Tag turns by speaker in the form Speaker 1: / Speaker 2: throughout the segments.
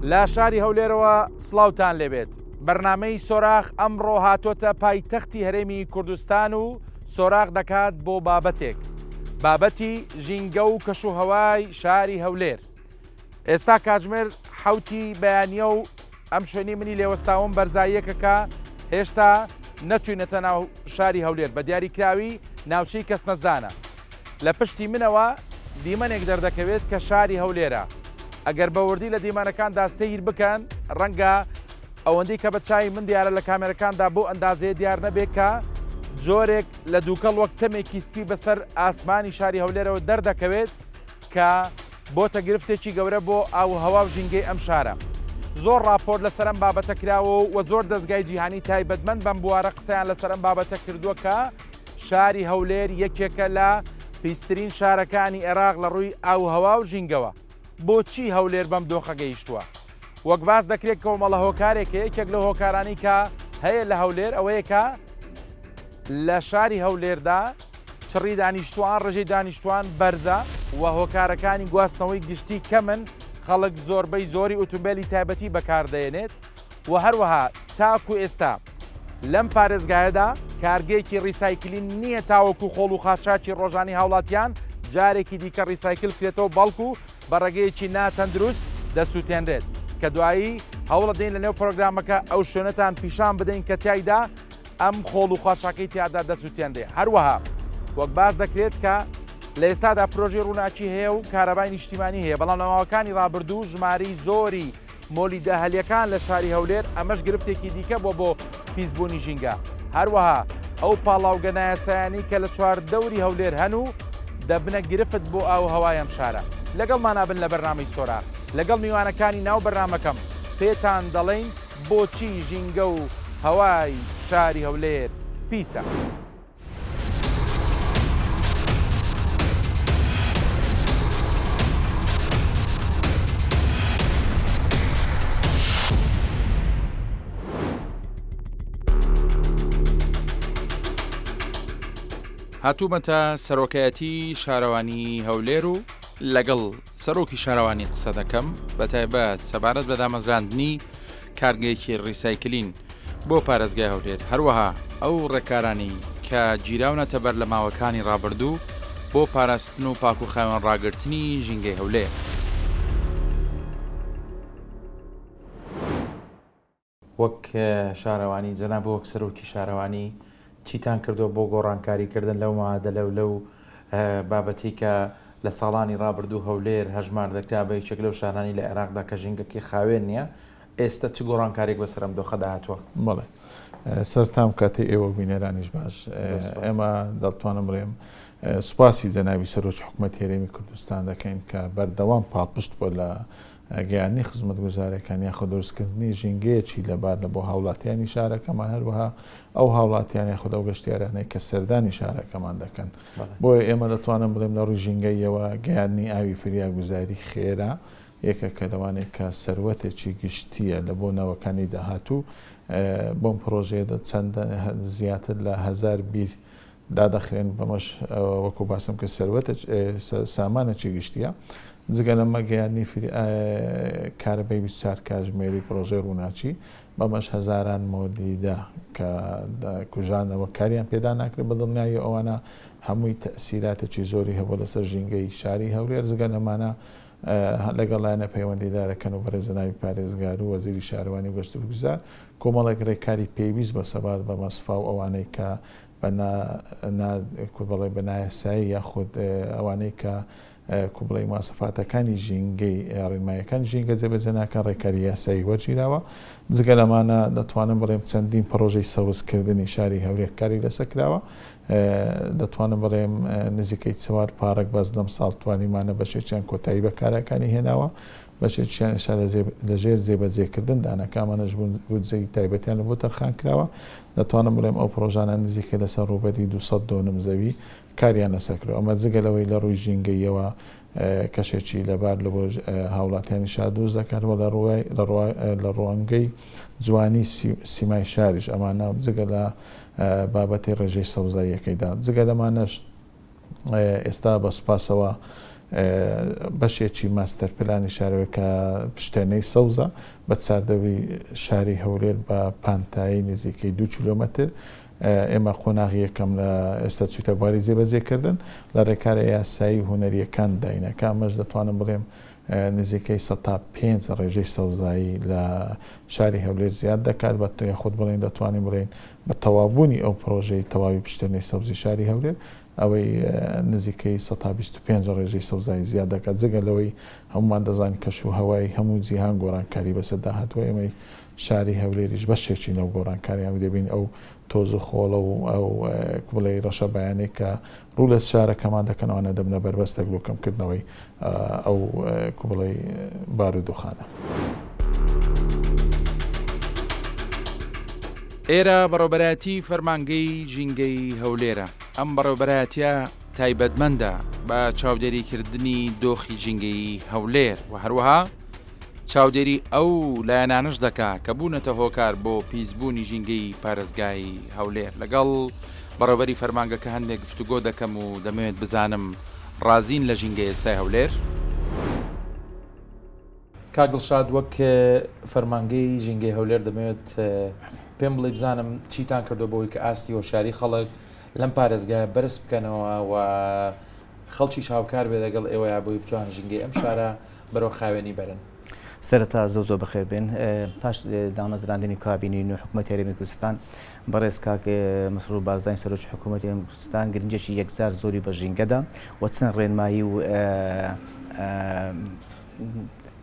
Speaker 1: لا شاری هەولێرەوە سڵاوتان لێبێت. بەرنامەی سۆراخ ئەمڕۆ هاتۆتە پایتەختی هەرێمی کوردستان و سۆراخ دەکات بۆ بابەتێک، بابەتی ژینگە و کەشوهەوای شاری هەولێر. ئێستا کاتژمێر حەوتی بەیانیە و ئەم شوێنی منی لێوەستاوم بەرزاییەکەکە هێشتا نەچوینەتە ناو شاری هەولێر، بە دیاریکراوی ناوچەی کەس نەزانە. لە پشتی منەوە دیمەنێک دەردەکەوێت کە شاری هەولێرە. ئەگەر بەوردی لە دیمانەکاندا سیر بکەن ڕەنگە ئەوەندەی کە بە چای من دیارە لە کامێرەکاندا بۆ ئەندازەیە دیار نەبێت کە جۆرێک لە دووکەڵ وەک تەمێکی سپی بەسەر ئاسمانی شاری هەولێرەوە دەردەکەوێت کە بۆتە گرفتێکی گەورە بۆ ئاوهەوا و ژینگەی ئەم شارە. زۆر راپۆرت لەسەرم بابەتە کراوە و زۆر دەستگای جیهانی تایبەتمەند بەم بوارە قسەیان لەسەرم بابەتە کردووە کە شاری هەولێر یەکێکە لە پیسترین شارەکانی عێراق لە ڕووی ئاوهەوا و ژینگەوە. بۆچی هەولێر بەم دۆخە گەیشتووە؟ وەک باس دەکرێت کۆمەڵە هۆکارێکە، یەکێک لە هۆکارانی کە هەیە لە هەولێر ئەوەیە کە لە شاری هەولێردا چڕی دانیشتوان، ڕێژەی دانیشتوان بەرزە و هۆکارەکانی گواستنەوەی گشتی کەمن، خەڵک زۆربەی زۆری ئۆتۆمبیلی تایبەتی بەکاردێنێت و هەروەها تاکو ئێستا لەم پارێزگایەدا کارگەیەکی ڕیسایکلین نییە تاوەکو خۆڵ و خاشاکی ڕۆژانی هاوڵاتیان جارێکی دیکە ڕیسایکل کرێتەوە، بەڵکو بە ڕێگەیەکی ناتەندروست دەسووتێنرێت کە دوایی هەوڵە دەین لە نێو پرۆگرامەکە ئەو شوێنەتان پیشان بدەین کە تایدا ئەم خۆڵ و خاشاکەی تیادا دەسووتێنرێ. هەروەها وەک باس دەکرێت کە لە ئێستادا پرۆژێ ڕووناکی هەیە و کارەبای نیشتیمانی هەیە، بەڵام لە ماوەکانی ڕابردوو ژمارەی زۆری مۆلی داهەلیەکان لە شاری هەولێر ئەمەش گرفتێکی دیکە بۆ پیسبوونی ژینگە. هەروەها ئەو پاڵاوگە نایاسایانی کە لە چواردەوری هەولێر هەن و دەبنە گرفت بۆ ئاوهەوای ئەم شارە. لەگەڵمان بن لە بەرنامەی سۆراخ، لەگەڵ میوانەکانی ناو بەرنامەکەم پێتان دەڵێین بۆچی ژینگە و هەوای شاری هەولێر پیسە. هاتوومەتە سەرۆکایەتی شارەوانی هەولێر و لەگەڵ سەرۆکی شارەوانی قسە دەکەم، بە تایبەت سەبارەت بە دامەزراندنی کارگەیەکی ڕیسایکلین بۆ پارێزگای هەولێر، هەروەها ئەو ڕێکارانی کە گیراونەتە بەر لە ماوەکانی ڕابردوو بۆ پاراستن و پاک و خاوێن ڕاگررتنی ژینگەی هەولێر. وەک شارەوانی جەناب وەک سەرۆکی شارەوانی چیتان کردو بۆ گۆڕانکاریکردن لەو مادەلە و لەو بابەتی کە لە ساڵانی ڕابردوو هەولێر هەژمار دەکرا بە یەکێک لەو شارانی لە عێراقدا کە ژینگەکی خاوێن نییە، ئێستا چ گۆڕانکارێک بەسەرم دۆخەدا هاتووە؟
Speaker 2: بەڵێ سەرتام کاتی ئێوە بینەرانیش باش، ئێمە دەڵتوانم بڵێم سوپاسی جەنابی سەرۆکی حکوومەتی هەرێمی کوردستان دەکەین کە بەردەوام پاڵپشت بۆ لە گەیاندنی خزمەتگوزارەکان یاخۆ دروستکردنی ژینگەیەکی لەبار لە بۆ هاوڵاتیانی شارەکەمان، هەروەها ئەو هاوڵاتیانی خۆ ئەو گەشتیارانەی کە سەردانی شارەکەمان دەکەن. بۆیە ئێمە دەتوانم بڵێم لە ڕووی ژینگەیەوە گەیاندنی ئاوی فریاگوزاری خێرا یەکێکە لەوانەیە کە سەروەتێکی گشتیە لە بۆ ناوەکانی داهاتوو. بۆم پرۆژێدا چەند زیاتر لە 1000 بیر دادەخرێن، بەمەش وەکو باسم کە سەروەتە سامانێکی گشتیە. جگە لەمە گەیاندنی کارەبای 24 کاتژمێری پرۆژەی ڕووناچی بەمەش هەزاران مۆلیدا کە کوژانەوە کاریان پێدا ناکرێت بە دڵنیایی ئەوانە هەمووی تەسیراتێکی زۆری هەبوو لەسەر ژینگەی شاری هەولێر. جگە لەمانە لەگەڵایەنە پەیوەندیدارەکەن و بەڕێزەناوی پارێزگار و وەزیری شارەوانی گەشت و گوزار کۆمەڵێک ڕێکاری پێویست بە سەبار بە مەسفا و ئەوانەی کە بە نایاسایی یاخود ئەوانەی کە کوبڵی ماسەفاتەکانی ژینگەی ڕێنماییەکان ژینگە جێبەجێ ناکەن ڕێکاری یاسایی وەرگیراوە. جگە لەمانە دەتوانم بڵێم چەندین پرۆژەی سەوزکردنی شاری هەولێر کاری لەسەر کراوە. دەتوانم بڵێم نزیکەی 4 پارک بەس لەم ساڵ توانیمانە بەشێکیان کۆتایی بەکارەکانی هێناوە، بەشێکیان لەژێر جێبەجێکردن دانەکانمانەش بودجەی تایبەتیان لە بۆ تەرخان کراوە. دەتوانم بڵێم ئەو پرۆژانە نزیکە لەسەر ڕووبەری 200 دۆنم زەوی کاریان لەسەرکرێت. ئەمە جگە لەوەی لە ڕووی ژینگەیەوە کەشێکی لەبار لە بۆ هاوڵاتیانی شار دروست دەکاتەوە لە ڕوانگەی جوانی سیمای شاریش ئەمانە جگە لە بابەتی ڕێژەی سەوزاییەکەیدا. جگە لەمانەش ئێستا بە سوپاسەوە بەشێکی ماستەر پلانی شارەوە کە پشتێنەی سەوزە بە چاردەوی شاری هەولێر بە پانتایی نزیکەی 2 کیلۆمەتر ئێمە قۆناغی یەکەم لە ئێستا چوتە بواری جێبەجێکردن لە ڕێکارە یاسایی هوەریەکان داینەکە ئەمەش دەتوانم بڵێم نزیکەی 5 ڕێژەی سەوزایی لە شاری هەولێر زیاد دەکات بە تۆ خۆت بڵێن دەتوانین بڵێن بە تەوابوونی ئەو پرۆژەی تەواوی پشتێنەی سەوزی شاری هەولێر ئەوەی نزیکەی 125 ڕێژەی سەوزایی زیاد دەکات جگە لەوەی هەمومان دەزانین کەش و هەوای هەموو جیهان گۆڕانکاری بەسەردا هاتووە ئێمەی شاری هەولێریش بەشێکی نەو گۆڕانکاریان دەبین ئەو تۆز و خۆڵە و ئەو بڵێ ڕەشە بەیانەی کە ڕوو لە شارەکەمان دەکەنەوەنە دەبنە بەربەستە گلوکەمکردنەوەی ئەو بڵێ بارودۆخانە.
Speaker 1: ئێرە بەڕێوەبەرەتی فەرمانگەی ژینگەی هەولێرە ئەم بەڕێوەبەرەتیە تایبەتمەندە بە چاودێریکردنی دۆخی ژینگەی هەولێر و هەروەها چاودێری ئەو لایەنانش دەکا کە بوونەتە هۆکار بۆ پیسبوونی ژینگەی پارێزگای هەولێر لەگەڵ بەڕێوەبەری فەرمانگەکە هەندێک گفتوگۆ دەکەم و دەمەوێت بزانم ڕازین لە ژینگەی ئێستای هەولێر. کاگڵشاد وەک فەرمانگەی ژینگەی هەولێر دەمەوێت پێم بڵێ بزانم چیتان کردو بۆی کە ئاستی هۆشیاری خەڵک لەم پارێزگای بەرز بکەنەوە و خەڵکی هاوکار بێ لەگەڵ ئێوە بۆی بتوان ژینگەی ئەم شارە بەرەو خاوێنی بەرن.
Speaker 3: سەرەتا زۆ بەخێر بێن پاش دامەزراندنی کابینی نوێ حکوومەتی هەرێمی کوردستان بەڕێز کاک مەسرور بارزانی سەرۆکی حکوومەتی هەرێمی کوردستان گرنجێکی یەکجار زۆری بە ژینگەدا و چەند ڕێنمایی و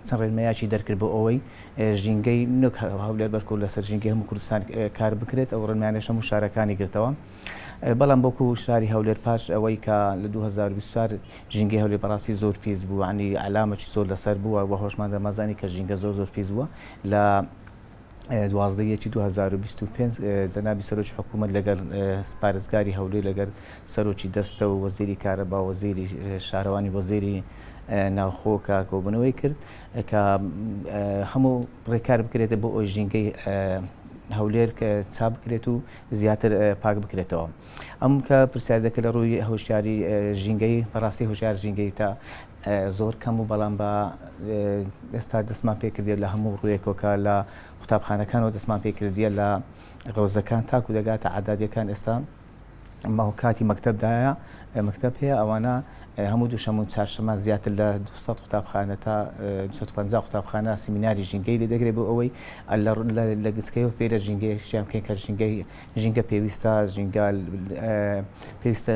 Speaker 3: چەند ڕێنماییاکی دەرکرد بۆ ئەوەی ژینگەی نەک هەولێر بەرکەوت لەسەر ژینگەی هەموو کوردستان کار بکرێت ئەو ڕێنمایانەش هەموو شارەکانی گرتەوە. بەڵام بۆکو شاری هەولێر پاش ئەوەی کە لە 2024 ژینگەی هەولێر بەڕاستی زۆر پیس بوو عنی علامەی زۆر لەسەر بووە و هۆشمان دەمەزانی کە ژینگە زۆر پیس بووە لە 2025 جەنابی سەرۆکی حکوومەت لەگەر پارێزگاری هەولێر لەگەر سەرۆکی دەستە و وەزیری کارەبا وەزیری شارەوانی وەزیری ناوخۆ کە کۆبوونەوەی کرد کە هەموو ڕێکار بکرێتە بۆ ئەوی ژینگەی هەولێر کە چاپ بکرێت و زیاتر پاک بکرێتەوە. ئەم کە پرسیار دەکە لە ڕووی هۆشیاری ژینگەی بەڕاستی هۆشیار ژینگەی تا زۆر کەم و بەڵام بە ئێستا دەستمان پێکردێت لە هەموو ڕوویەکۆکە لە قوتابخانەکانەوە دەستمان پێکردیە لە ڕۆزەکان تاکو دەگاتە عادادیەکان ئێستا کاتی مەکتەبدایە مەکتەب هەیە ئەوانە هەموو دووشەمە چارشەمە زیاتر لە 200 قوتابخانە تا 250 قوتابخانە سیمیناری ژینگەی لێ دەگرێت بۆ ئوەی لە گچکەیەوە فێرە ژینگەیشیان بکەین کە ژینگە پێویستە ژینگە پێویستە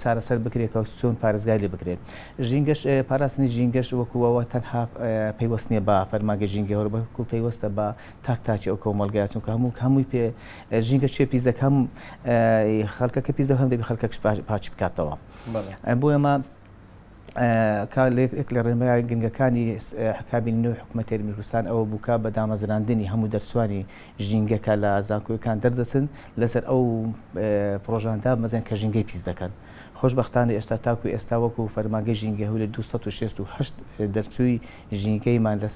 Speaker 3: چارەسەر بکرێت کە چۆن پارێزگای لێ بکرێت. ژینگەش پاراستنی ژینگەش وەکوەوە تەنها پەیوەست نییە بە فەرمانگەی ژینگە هەولێر بەڵکو پەیوەستە بە تاکی ئەو کۆمەڵگەیە چونکە هەمووی پێ ژینگە چێ پیس دەکەم خەڵکەکە پیس دەکەم دەبی خەڵکەکەش پاچی بکاتەوە. بۆ ئێمە لە ڕێنمای گرنگەکانی کابینی نوێی حکوومەتی هەرێمی کوردستان ئەوە بووکە بە دامەزراندنی هەموو دەرسوانی ژینگەکە لە زانکۆیەکان دەردەچن لەسەر ئەو پرۆژاندا مەزێن کە ژینگەی پیس دەکەن. خۆشبەختانە ئێستا تاکو ئێستا وەکو فەرمانگەی ژینگەی هەولێر 268 دەرچووی ژینگەیمان لە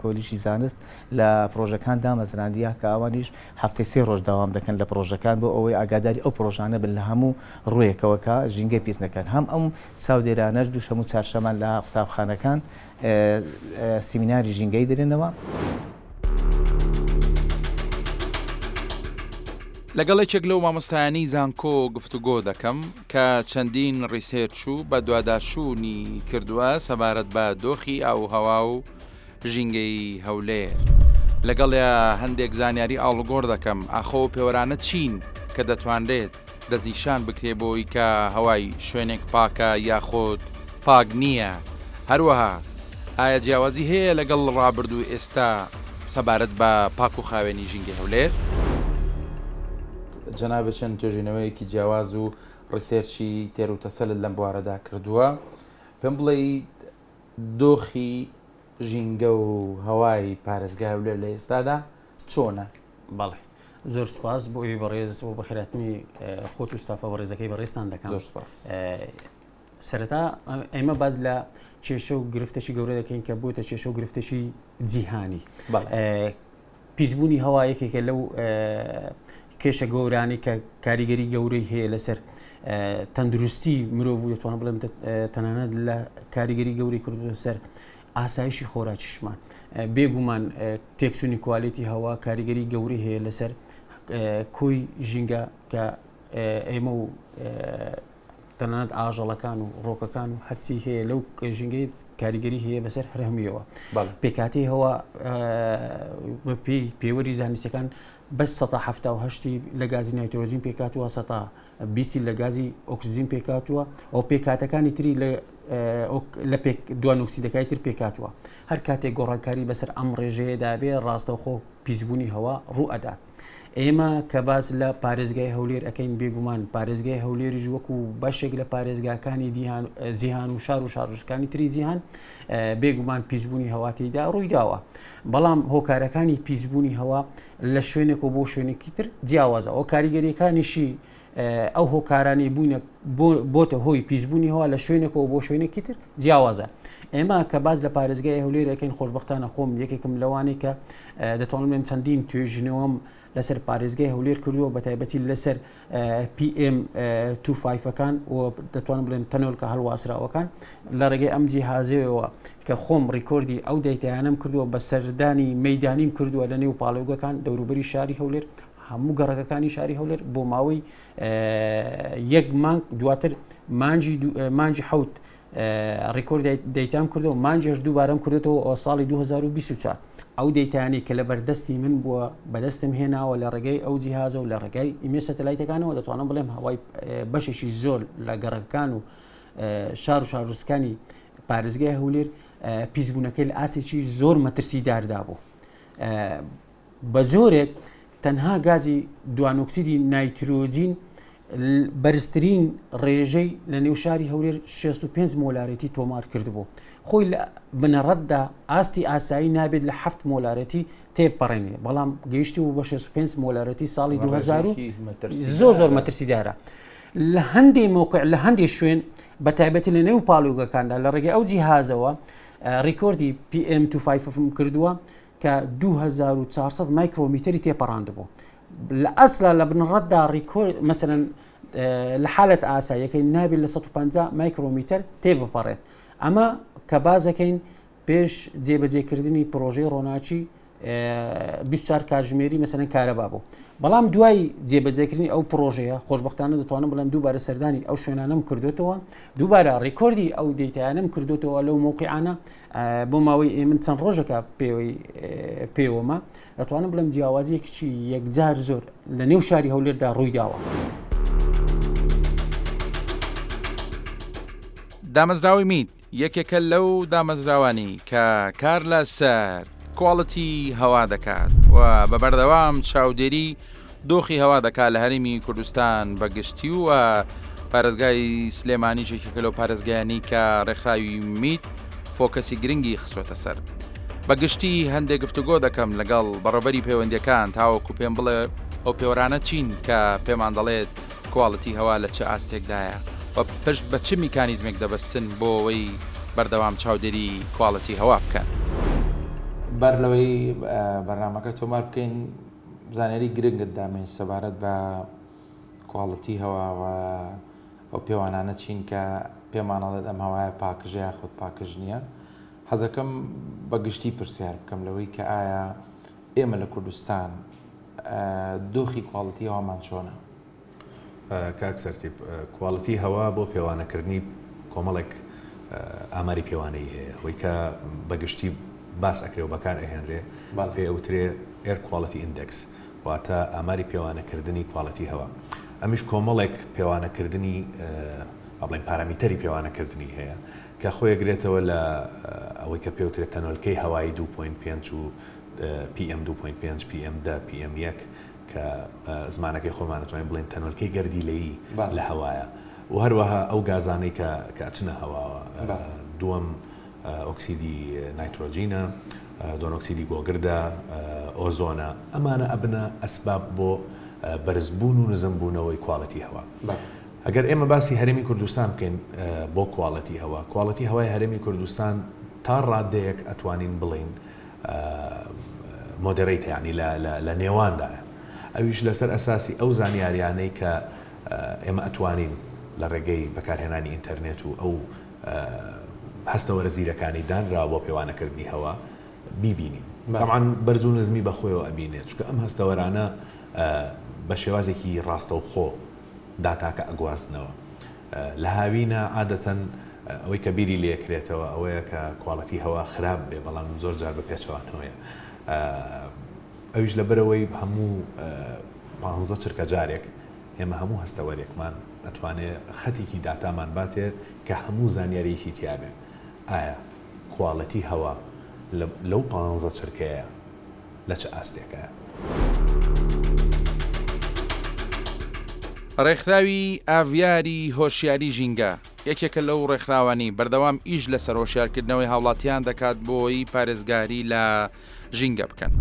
Speaker 3: کۆلیژی زانست لە پرۆژەکان دامەزراندیە کە ئەوانیش هەفتەی 3 ڕۆژ داوام دەکەن لە پرۆژەکان بۆ ئەوەی ئاگاداری ئەو پرۆژانە بن لە هەموو ڕوویەکەوە کە ژینگەی پیس نەکەن. هەم ئەم چاودێرانەش دووشەمە چارشەمان لە قوتابخانەکان سیمیناری ژینگەی دێنەوە.
Speaker 1: لەگەڵێکێک لەو مامۆستایانی زانکۆ گفتوگۆ دەکەم کە چەندین ڕیسێرچ و بە دوواداشوونی کردووە سەبارەت بە دۆخی ئاو هەوا و ژینگەی هەولێر. لەگەڵە هەندێک زانیاری ئاڵوگۆڕ دەکەم ئاخۆ پێوەرانە چین کە دەتوانرێت دەزیشان بکرێ بۆی کە هەوای شوێنێک پاکە یاخۆت پاک نییە. هەروەها ئایا جیاوازی هەیە لەگەڵ ڕابردوو ئێستا سەبارەت بە پاک و خاوێنی ژینگەی هەولێر؟ جەنابە چەند توێژینەوەیەکی جیاواز و ڕیسێرچی تێروتەسەلت لەم بوارەدا کردووە. پێم بڵێ دۆخی ژینگە و هەوای پارێزگای هەولێر لە ئێستادا چۆنە؟
Speaker 4: بەڵێ زۆر سپاس بۆی بەڕێز و بەخێراتنی خۆت و ستافە بەڕێزەکەی بەڕێستان دەکەم.
Speaker 1: زۆر سپاس.
Speaker 4: سەرەتا ئێمە باز لە کێشە و گرفتەی گەورە دەکەین کە بووتە کێشە و گرفتەی جیهانی. پیسبوونی هەوا یەکێکە لەو کێشە گەورانی کە کاریگەری گەورەی هەیە لەسەر تەندروستی مرۆڤ دەتوانم بڵێم تەنانەت لە کاریگەری گەوری کردوتە سەر ئاسایشی خۆراکیشمان بێگومان تێکسونی کوالیتی هەوا کاریگەری گەوری هەیە لەسەر کۆی ژینگە کە ئێمە و تەنانەت ئاژەڵەکان و ڕۆکەکان و هەرچی هەیە لەو ژینگەی کاریگەری هەیە بەسەر هەرهەمیەوە پێکاتی هەوا پێوەری زانستیەکان بەس 1970 لە گازی نایترۆژین پێکاتوە 120 لە گازی ئۆکسیژین پێکاتوە ئەو پێکاتەکانی تری لە دوان ئۆکسیدەکانی تر پێکاتوە هەر کاتێک گۆڕانکاری بەسەر ئەم ڕێژەیەدا بێ ڕاستەوخۆ پیسبوونی هەوا ڕوو ئەدات. ئێمە کە باز لە پارێزگای هەولێر ئەەکەین بێگومان پارێزگای هەولێریش وەکو بەشێک لە پارێزگاکانی جیهان و شار و شارژەکانی تری جیهان بێگومان پیسبوونی هەواتیدا ڕووی داوە بەڵام هۆکارەکانی پیسبوونی هەوا لە شوێنێک و بۆ شوێنێکی تر جیاوازە ئەو کاریگەریەکانیشی ئەو هۆکارانی بوونە بۆتە هۆی پیسبوونی هەوا لە شوێنێکەوە بۆ شوێنێکی تر جیاوازە. ئێمە کە باز لە پارێزگای هەولێرەکەین خۆشبەختانە خۆم یەکێکم لەوانەیە کە دەتوانم لێم چەندین توێژنەوەم لەسەر پارێزگای هەولێر کردووە بە تایبەتی لەسەر PM25ەکان و دەتوانم بڵێم تەنۆلکە هەڵواسراوەکان لە ڕێگەی ئەم جیهازەوە کە خۆم ڕیکۆردی ئەو دەیتیانم کردووە بە سەردانی مەیدانیم کردووە لە نێو پاڵێوگەکان دەوروبەری شاری هەولێر هەموو گەڕەکەەکانی شاری هەولێر بۆ ماوەی یەک مانگ دواتر مانجی حوت ڕیکۆرد دەیتام کردەوە مانجێش دووبارەم کردێتەوە ئەو ساڵی 2024 ئەو دەیتانی کە لە بەردەستی من بووە بەدەستم هێناوە لە ڕێگەی ئەو جیهازە و لە ڕێگای ئیمێ سەتەلایتەکانەوە دەتوانم بڵێم هەوای بەشێکی زۆر لە گەڕەکان و شار و شارڕوسەکانی پارێزگای هەولێر پیسبوونەکەی لە ئاسێکی زۆر مەترسیداردا بوو بە جۆرێک تەنها گازی دوانۆکسیدی نایترۆجین بەرزترین ڕێژەی لە نێو شاری هەولێر 65 مۆلارەتی تۆمار کردبوو خۆی لە بنەڕەتدا ئاستی ئاسایی نابێت لە 7 مۆلارەتی تێپەڕێنێ بەڵام گەیشتی و بە 65 مۆلارەتی ساڵی 2000 زۆر مەترسیدارە لە هەندێک موقع لە هەندێک شوێن بە تایبەتی لە نێو پاڵێوگەکاندا لە ڕێگەی ئەو جیهازەوە ڕیکۆردی PM25 کردووە کە 2400 مایکرۆمیتری تێپەڕاندبوو لە ئەسلا لە بنەڕەتدا ڕیکۆرد مەسەرەن لە حالت ئاساییەکەی نابێت لە 150 مایکرۆمیتر تێبپەڕێت ئەمە کە بازەکەین پێش جێبەجێکردنی پرۆژەی ڕۆناچی 24 کاتژمێری مەسەرەن کارەبا بوو بەڵام دوای جێبەجێکردنی ئەو پرۆژەیە خۆشبەختانە دەتوانم بڵێم دووبارە سەردانی ئەو شوێنانەم کردوێتەوە دووبارە ڕیکۆردی ئەو دەیتیانەم کردوێتەوە لەو موقعانە بۆ ماوەی من چەند ڕۆژەکە پێوەمە دەتوانم بڵێم جیاوازیەکی یەکجار زۆر لە نێو شاری هەولێردا ڕووی داوە.
Speaker 1: دامەزراوی میت یەکێکە لەو دامەزراوانی کە کار لە سەر کواڵەتی هەوا دەکات و بە بەردەوام چاودێری دۆخی هەوا دەکات لە هەرێمی کوردستان بەگشتی و پارێزگای سلێمانیشێکێکە لەو پارێزگایانی کە ڕێکخراوی میت فۆکەسی گرنگی خستوێتە سەر بەگشتی هەندێک گفتوگۆ دەکەم لەگەڵ بەڕێوەبەری پەیوەندیەکان تاوەکو پێم بڵێ ئەو پێوەرانە چین کە پێمان دەڵێت کواڵەتی هەوا لە چه ئاستێکدایە و پشت بە چ میکانیزمێک دەبەستن بۆ ئەوەی بەردەوام چاودێری کواڵەتی هەوا بکەن.
Speaker 5: بەر لەوەی بەرنامەکە تۆمار بکەین زانیاری گرنگت دامێن سەبارەت بە کواڵەتی هەواوە ئەو پێوانانە چین کە پێمانەڵێت ئەم هەوایە پاکژە یاخود پاکژ نییە حەزەکەم بەگشتی پرسیار بکەم لەوەی کە ئایا ئێمە لە کوردستان دۆخی کواڵەتی هەوامان چۆنە؟
Speaker 6: کاک سەرتیب کواڵەتی هەوا بۆ پێوانەکردنی کۆمەڵێک ئاماری پێوانەی هەیە ئەوەی کە بەگشتی باس ئەکرێ و بەکار ئەهێنرێ پێ ئەوترێ ئێر کواڵەتی ئیندێکس واتە ئاماری پێوانەکردنی کواڵەتی هەوا ئەمیش کۆمەڵێک پێوانەکردنی بڵێن پارەمیتەری پێوانەکردنی هەیە کە خۆی گرێتەوە لە ئەوەی کە پێوترێت تەنۆلکەی هەوایی 2.5 و PM2.5 PM10 PM1 کە زمانەکەی خۆمانەتوانین بڵێن تەنۆلکەی گەردی لەیی لە هەوایە و هەروەها ئەو گازانەی کە ئەچنە هەواوە دووەم ئۆکسیدی نایترۆجینە دووەم ئۆکسیدی گۆگردە ئۆزۆنە ئەمانە ئەبنە ئەسباب بۆ بەرزبوون و نزمبوونەوەی کواڵەتی هەوا. ئەگەر ئێمە باسی هەرێمی کوردستان بکەین بۆ کواڵەتی هەوا کواڵەتی هەوای هەرێمی کوردستان تا ڕادەیەک ئەتوانین بڵین مۆدەڕیت یعنی لە نێواندایە ئەویش لەسەر ئەساسی ئەو زانیاریانەی کە ئێمە ئەتوانین لە ڕێگەی بەکارهێنانی ئینتەرنێت و ئەو هەستەوەرە زیرەکانی دانرا بۆ پێوانەکردنی هەوا بیبینین. طبعاً بەرز و نزمی بەخۆیەوە ئەبینێت چونکە ئەم هەستەوەرانە بە شێوازێکی ڕاستە و خۆ داتاکە ئەگوازنەوە لە هاوینە عادەتەن ئەوەی کە بیری لێکرێتەوە ئەوەیە کە کوڵەتی هەوا خراپ بێ بەڵام زۆر جار بە پێچەوانەوەیە ئەویش لەبەرەوەی هەموو 15 چرکە جارێک ئێمە هەموو هەستەوەرێکمان ئەتوانێت خەتێکی داتامان باتێ کە هەموو زانیاریەکی تیابێ ئایا کوڵەتی هەوا لەو 15 چرکەیە لە چه ئاستێکە.
Speaker 1: ڕێکخراوی ئاڤیاری هۆشیاری ژینگە یەکێکە لەو ڕێکخراوانی بەردەوام ئیش لە سەرۆشیارکردنەوەی هاوڵاتیان دەکات بۆی پارێزگاری لە ژینگە بکەن.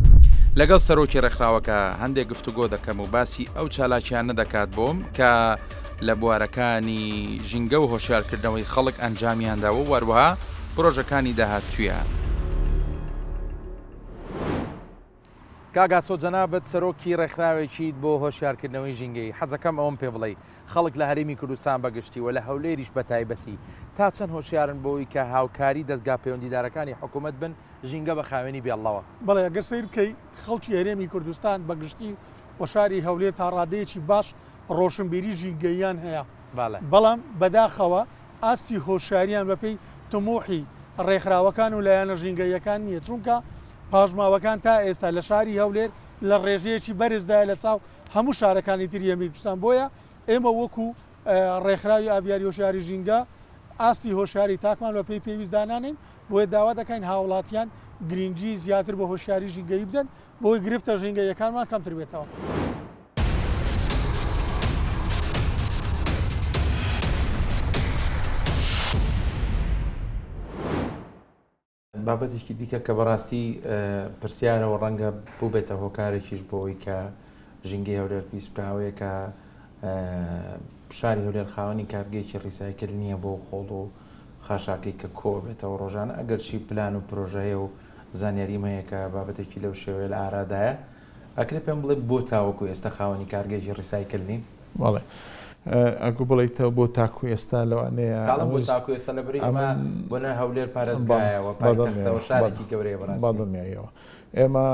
Speaker 1: لەگەڵ سەرۆکی ڕێکخراوەکە هەندێک گفتوگۆ دەکەم و باسی ئەو چالاکیانە دەکات بۆم کە لە بوارەکانی ژینگە و هۆشیارکردنەوەی خەڵک ئەنجامیانداوە و وەروەها پرۆژەکانی داهاتوویە. کاگاسۆ جەنابەت سەرۆکی ڕێکخراوێکیت بۆ هۆشیارکردنەوەی ژینگەی حەزەکەم ئەوم پێ بڵێ خەڵک لە هەرێمی کوردستان بەگشتی و لە هەولێریش بە تایبەتی تا چەند هۆشیارن بۆی کە هاوکاری دەستگا پەیوەندیدارەکانی حکوومەت بن ژینگە بە خاوێنی بێڵەوە.
Speaker 7: بەڵێ ئەگەر سیر بکەی خەڵکی هەرێمی کوردستان بەگشتی و شاری هەولێر تا ڕادەیەکی باش ڕۆشنبیری ژینگەیان هەیە بەڵام بەداخەوە ئاستی هۆشیاریان بەپێی تموحی ڕێکخراوەکان و لایەنە ژینگەیەکان نییە چونکە پاژماوەکان تا ئێستا لە شاری هەولێر لە ڕێژەیەکی بەرزدایە لە چاو هەموو شارەکانی تری هەرێمی کوردستان بۆیە ئێمە وەکو ڕێکخراوی ئاڤیاری هۆشیاری ژینگە ئاستی هۆشیاری تاکمان بە پێی پێویستدانانین بۆیە داوا دەکەین هاوڵاتیان گرنگی زیاتر بە هۆشیاری ژینگەی بدەن بۆی گرفتە ژینگەیەکانمان کەمتر بێتەوە.
Speaker 5: بابەتێکی دیکە کە بەڕاستی پرسیارەوە ڕەنگە بوو بێتە هۆکارێکیش بۆەوەی کە ژینگەی هەولێر پیس بکاوەیە کە شاری هەولێر خاوەنی کارگەیەکی ڕیسایکل نییە بۆ خۆڵ و خاشاکەی کە کۆ بێتەوە ڕۆژانە ئەگەر چی پلان و پرۆژەیە و زانیاریمە هەیە کە بابەتێکی لەو شێوەیە لە ئارادایە ئەکرێ پێم بڵێ بۆ تاوەکو ئێستا خاوەنی کارگەیەکی ڕیسایکل نین.
Speaker 2: بەڵێ ئەگو بڵیتەوە بۆ تاکو ئێستا لەوانەیە
Speaker 5: بۆ تاکو ئێستا لە بری ئەمە بۆنە هەولێر پارێزگایەوە پایتەختەوە شارێکی گەورەیە
Speaker 2: بەڵێنایەوە ئێمە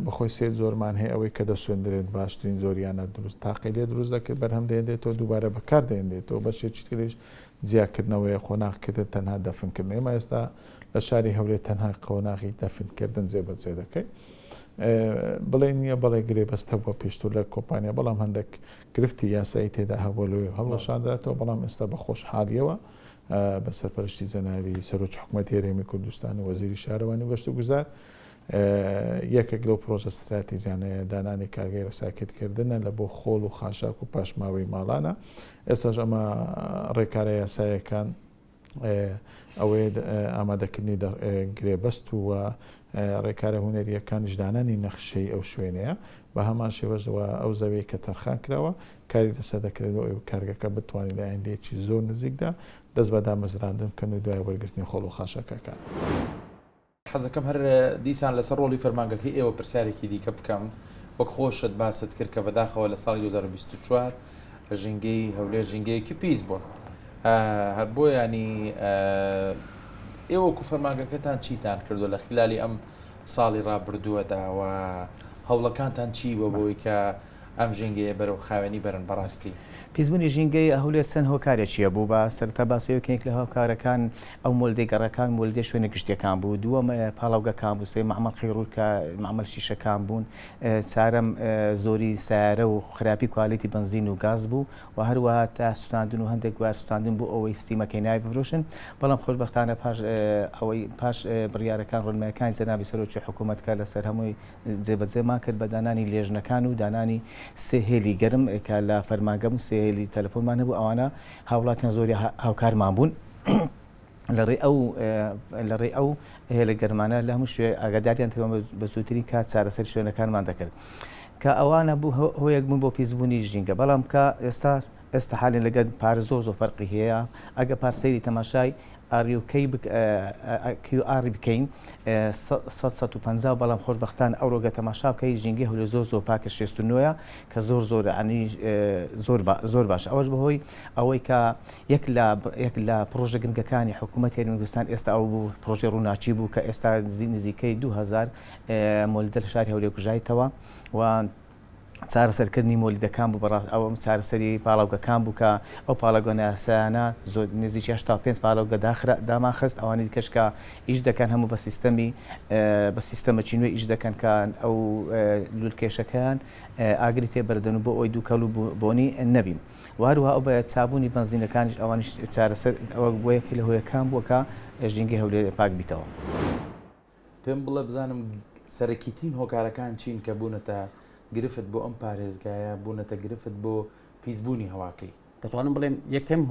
Speaker 2: بەخۆی سێ زۆرمان هەیە ئەوەی کە دەسوێندرێت باشترین زۆریانە دروست تاقی لێ دروست دەکرد بەرهەم دێنێتەوە دووبارە بەکار دێنێتەوە بەشێکی تریش جیاکردنەوەی خۆناغکردن تەنها دەفنکردن ئێمە ئێستا لە شاری هەولێر تەنها قۆناغی دەفنکردن جێبەجێ دەکەین بڵێ نییە بەڵێ گرێ بەستە بۆ پێشتور لە کۆمپانیا بەڵام هەندێک گرفتی یاسایی تێدا هەبۆلوی هەڵەشاندرێتەوە بەڵام ئێستا بە خۆشحالیەوە بە سەرپەرشتی جەناوی سەرۆکی حکوومەتی هەرێمی کوردستان و وەزیری شارەوانی گەشت و گوزار یەکێک لەو پرۆژە استراتیژیانەیە دانانی کارگەی ڕساکردکردنە لە بۆ خۆڵ و خاشاک و پاشماوەی ماڵانە ئێستاش ئەمە ڕێکارە یاسایەکان ئەوەیە ئامادەکردنی گرێبەست و ڕێکارە هونەریەکانیش دانانی نەخشەی ئەو شوێنەیە بە هەمان شێوەژەوە ئەو زەوەی کە تەرخان کراوە کاری لەسەر دەکرێتەوە ئەو کارگەکە بتوانێت لە ئایندەیەکی زۆر نزیکدا دەست بە دامەزراندن بکەن و دوای وەرگرتنی خۆڵ و خاشەکەکان.
Speaker 5: حەزەکەم هەر دیسان لەسەر ڕۆڵی فەرمانگەکەی ئێوە پرسیارێکی دیکە بکەم وەک خۆشت باست کرد کە بەداخەوە لە ساڵی 2024 ژینگەی هەولێر ژینگەیەکی پیس بووە هەر بۆ ینی ئێوەکو فەرمانگەکەتان چیتان کردو لە خلالی ئەم ساڵی ڕابردووەدا و هەوڵەکانتان چی بۆ بۆی کە ئەم ژینگەیە بەرەو خاوێنی بەرن بەڕاستی
Speaker 3: پیسبوونی ژینگەی هەولێر چەند هۆکارێکیە بوو بە سەرتا باسەیەکێک لە هۆکارەکان ئەو مۆلدەی گەڕەکان مۆلدە شوێنە گشتیەکان بوو دووەمە پاڵاوگەکان بوو سێ مەعمەڵ خێڕووکە مەعمەڵ شیشەکان بوون چارەم زۆری سیارە و خراپی کوالیتی بنزین و گاز بوو و هەروەها تا سوتاندن و هەندێک گوار سوتاندن بوو ئەوەی سیستیمەکەی ناوی بفرۆشن بەڵام خۆشبەختانە پاش بڕیارەکان ڕۆنمایەکانی جەنابی سەرۆکی حکوومەتکە لەسەر هەمووی جێبەجێمان کرد بە دانانی لێژنەکان و دانانی سێ هێلی گەرم کە لە فەرمانگەم و سێهێلی تەلەفۆنمان هەبوو ئەوانە هاوڵاتیان زۆری هاوکارمان بوون لە ڕێ ئەو هێلە گەرمانە لە هەموو شوێ ئاگاداریان تەوە بە زووترین کات چارەسەر شوێنەکانمان دەکرد کە ئەوانە بوو هۆیەک بوون بۆ پیسبوونی ژینگە بەڵام کە ئێستا حالێن لەگەن پارە زۆر فەرقی هەیە ئەگە پارسەیری تەماشای ئاریوکەی QR بکەین 150 بەڵام خۆشبەختان ئەو ڕۆگە تەماشا بکەی ژینگەی هەولێر زۆر پاکە 69 کە زۆر زۆر باش ئەوەش بەهۆی ئەوەی کە یەک لە پرۆژە گرنگەکانی حکوومەت هێرمی کوردستان ئێستا ئەو بوو پرۆژەی ڕووناچی بوو کە ئێستا نزیکەی 2000 مۆلیدە لە شاری هەولێر کوژایتەوە و چارەسەرکردنی مۆلیدەکان بوو بەڕاست ئەو چارەسەری پاڵاوگەکان بوو کە ئەو پاڵەگە ناسانە زۆر نزیکی 85 پاڵەوگە داماخست ئەوانی کەش کە ئیش دەکەن هەموو بە سیستەمە چینوێ ئیش دەکەن کە ئەو لولکێشەکان ئاگری تێبەردەن و بۆ ئەوی دووکەڵ و بۆنی نەبین واروها ئەو بە چابوونی بنزینەکانیش ئەوانیش چارەسەر ئەوە بۆ یەکی لە هۆیەکان بووە کە ژینگەی هەولێر پاک بیتەوە.
Speaker 5: پێم بڵێ بزانم سەرەکیترین هۆکارەکان چین کە بوونەتە گرفت بۆ ئەم پارێزگایە بوونەتە گرفت بۆ پیسبوونی هەواکەی.
Speaker 4: دەتوانم بڵێم یەکەم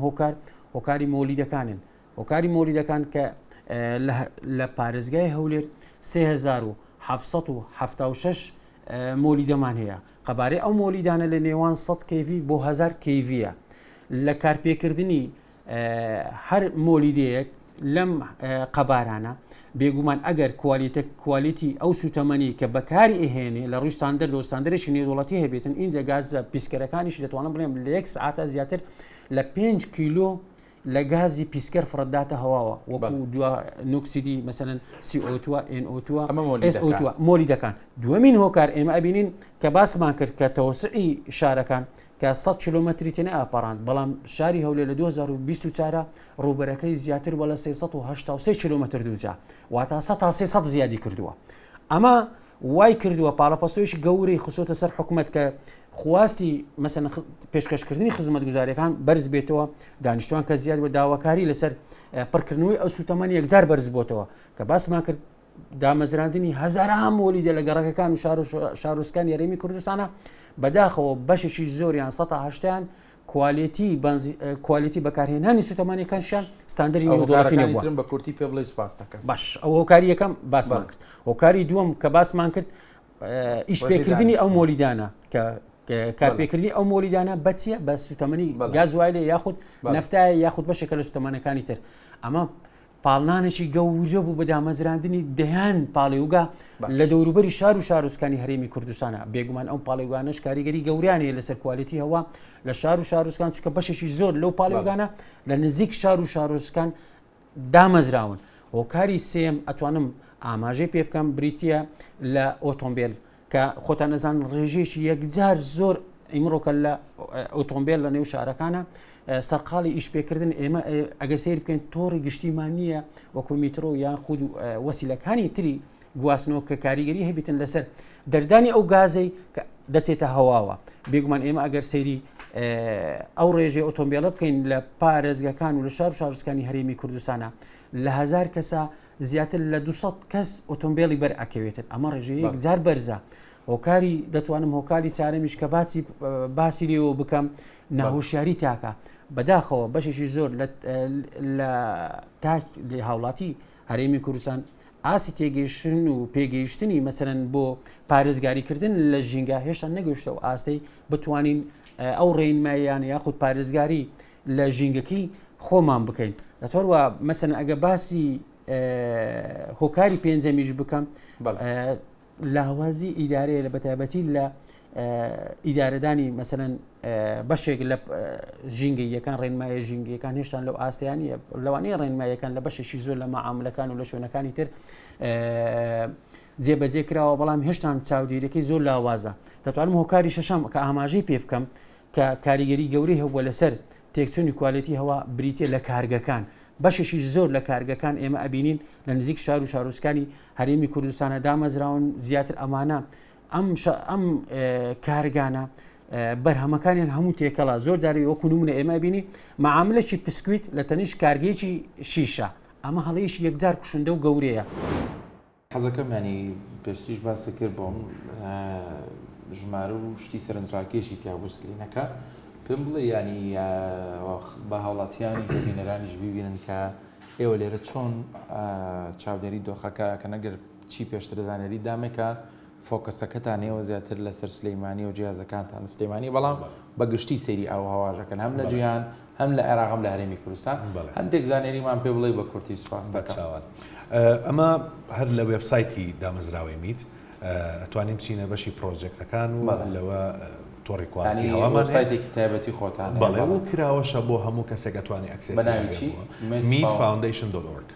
Speaker 4: هۆکاری مۆلیدەکانن هۆکاری مۆلیدەکان کە لە پارێزگای هەولێر 3776 مۆلیدەمان هەیە قەبارەی ئەو مۆلیدانە لە نێوان 100 کV بۆ 1000 کVە لە کارپێکردنی هەر مۆلیدەیەک لەم قەبارانە بێگومان ئەگەر کوالیتی ئەو سوتەمەنی کە بەکاری ئەهێنێ لە ڕووی ستاندەرێکی نێودوڵەتی هەبێتن اینجا گازە پیسکەرەکانیش دەتوانم بڵێم لە 1 ساعتە زیاتر لە 5 کیلۆ لە گازی پیسکەر فڕداتە هەواوە وەکو نوکسیدی مەسەرەن CO2 NO2 SO2 مۆلیدەکان. دووەمین هۆکار ئێمە ئەبینین کە باسمان کرد کە تەوسعی شارەکان کە 100 کیلۆمەتری تێنە ئاپەڕاند بەڵام شاری هەولێر لە 2024 ڕوبەرەکەی زیاتر بە لە 383 کیلۆمەتر دووجا واتە 100 تا 300 زیادی کردووە. ئەمە وای کردووە پاڵەپەستۆیش گەورەی خصوتە سەر حکوومەت کە خواستی مەسەن پێشکەشکردنی خزمەتگوزاریەکان بەرز بێتەوە دانیشتوان کە زیاد بە داواکاری لەسەر پڕکردنەوەی ئەو سوتەمەنی یەکجار بەرز بۆتەوە کە باسمان کرد دامەزراندنی هەزاران مۆلیدە لە گەڕەکەکان و شارۆچکانی هەرێمی کوردستانە بەداخەوە بەشێکی زۆریان 180یان کوالیتی بەکارهێنانی سوتەمانیەکانشیان ستاندەری نێودوڵەتی نەبووە.
Speaker 5: بە کورتی پێ بڵێ سوپاس دەکەم.
Speaker 4: باش ئەو هۆکاری یەکەم باسمان کرد. هۆکاری دووەم کە باسمان کرد ئیشپێکردنی ئەو مۆلیدانە کە کارپێکردنی ئەو مۆلیدانە بەچیە بە سوتەمەنی گازوایلێ یاخود نەفتایە یاخود بەشێکە لە سوتەمانەکانی تر ئەمە پاڵنانێکی گەورە بوو بە دامەزراندنی دەیان پاڵێوگا لە دەوروبەری شار و شارۆچکانی هەرێمی کوردستانە بێگومان ئەو پاڵێوگانەش کاریگەری گەوریانەیە لەسەر کوالیتی هەوا لە شار و شارۆچکان چکە بەشێکی زۆر لەو پاڵێوگانە لە نزیک شار و شارۆچکان دامەزراون. هۆکاری سێم ئەتوانم ئاماژەی پێ بکەم بریتە لە ئۆتۆمبیل کە خۆتان نەزان ڕێژێکی یەکجار زۆر ئیمڕۆکە لە ئۆتۆمبیل لە نێو شارەکانە سەرقاڵی ئیشپێکردن ئێمە ئەگەر سیر بکەین تۆڕی گشتیمان نییە وەکو میترۆ یان خود وەسیلەکانی تری گواستنەوە کە کاریگەری هەبێتن لەسەر دەردانی ئەو گازەی کە دەچێتە هەواوە. بێگومان ئێمە ئەگەر سەیری ئەو ڕێژەی ئۆتۆمبیلە بکەین لە پارێزگەکان و لە شار و شارۆچکانی هەرێمی کوردستانە لە 1000 کەسە زیاتر لە 200 کەس ئۆتۆمبیلی بەرئەکەوێتن. ئەمە ڕێژەیە یەکجار بەرزە. هۆکاری دەتوانم هۆکاری چارەمیش کە باسی لێەوە بکەم ناهۆشیاری تاکە بەداخەوە بەشێکی زۆر لە هاوڵاتی هەرێمی کوردستان ئاسی تێگەیشتن و پێگەیشتنی مەسەرەن بۆ پارێزگاریکردن لە ژینگە هێشتا نەگەشتە و ئاستەی بتوانین ئەو ڕێنماییان یاخود پارێزگاری لە ژینگەکەی خۆمان بکەین. دەتوانوە مەسەرەن ئەگە باسی هۆکاری پێنجەمیش بکەم لاوازی ئیدارەیە لە بەتایبەتی لە ئیدارەدانی مەسەرەن بەشێک لە ژینگەیەکان ڕێنمایە ژینگەکان هێشتان لەو ئاستیانە لەوانەیە ڕێنمایەکان لە بەشێکی زۆر لە مەعاملەکان و لە شوێنەکانی تر جێبەجێ کراوە بەڵام هێشتان چاودێریەکەی زۆر لاوازە. دەتوانم هۆکاری شەشەم کە ئاماژەی پێ بکەم کە کاریگەری گەورەی هەبووە لەسەر تێکچوونی کوالیتی هەوا بریتە لە کارگەکان. بەشێکی زۆر لە کارگەکان ئێمە ئەبینین لە نزیک شار و شارۆچکانی هەرێمی کوردستانە دامەزراون زیاتر ئەمانە ئەم کارگانە بەرهەمەکانیان هەموو تێکەڵا زۆر جاری وەکو نمونە ئێمە بینی مەعاملەی بسکویت لە تەنیش کارگەیەکی شیشە ئەمە هەڵەیەشی یەکجار کوشندە و گەورەیە.
Speaker 5: حەزەکەم ینی پێشتیش باسی کرد بۆم ژمارە و شتی سەرنجڕاکێشی تیاگوسکرینەکە پێم بڵێ ینی بە هاوڵاتیانی بینەرانیش ببینن کە ئێوە لێرە چۆن چاودێری دۆخەکە کە نەگەر چی پێشتر دانێری دامێکە فۆکەسەکەتانەوە زیاتر لەسەر سلەیمانی و جیازەکانتان سلەیمانی بەڵام بەگشتی سەیری ئاوهەواژەکەن هەم لە جیهان هەم لە عێراق هەم لە هەرێمی کوردستان هەندێک زانێریمان پێ بڵێ بە کورتی سوپاس دەکەم.
Speaker 6: ئەمە هەر لە وێبسایتی دامەزراوەی میت ئەتوانین بچینە بەشی پرۆژێکتەکان و لەوە تۆڕی کوالتی هەوامان
Speaker 5: سایتێکی تایبەتیخۆتان
Speaker 6: بەڵێ و کراوەشە بۆ هەموو کەسێک ئەتوانی ئەکسێسی meetfoundation.org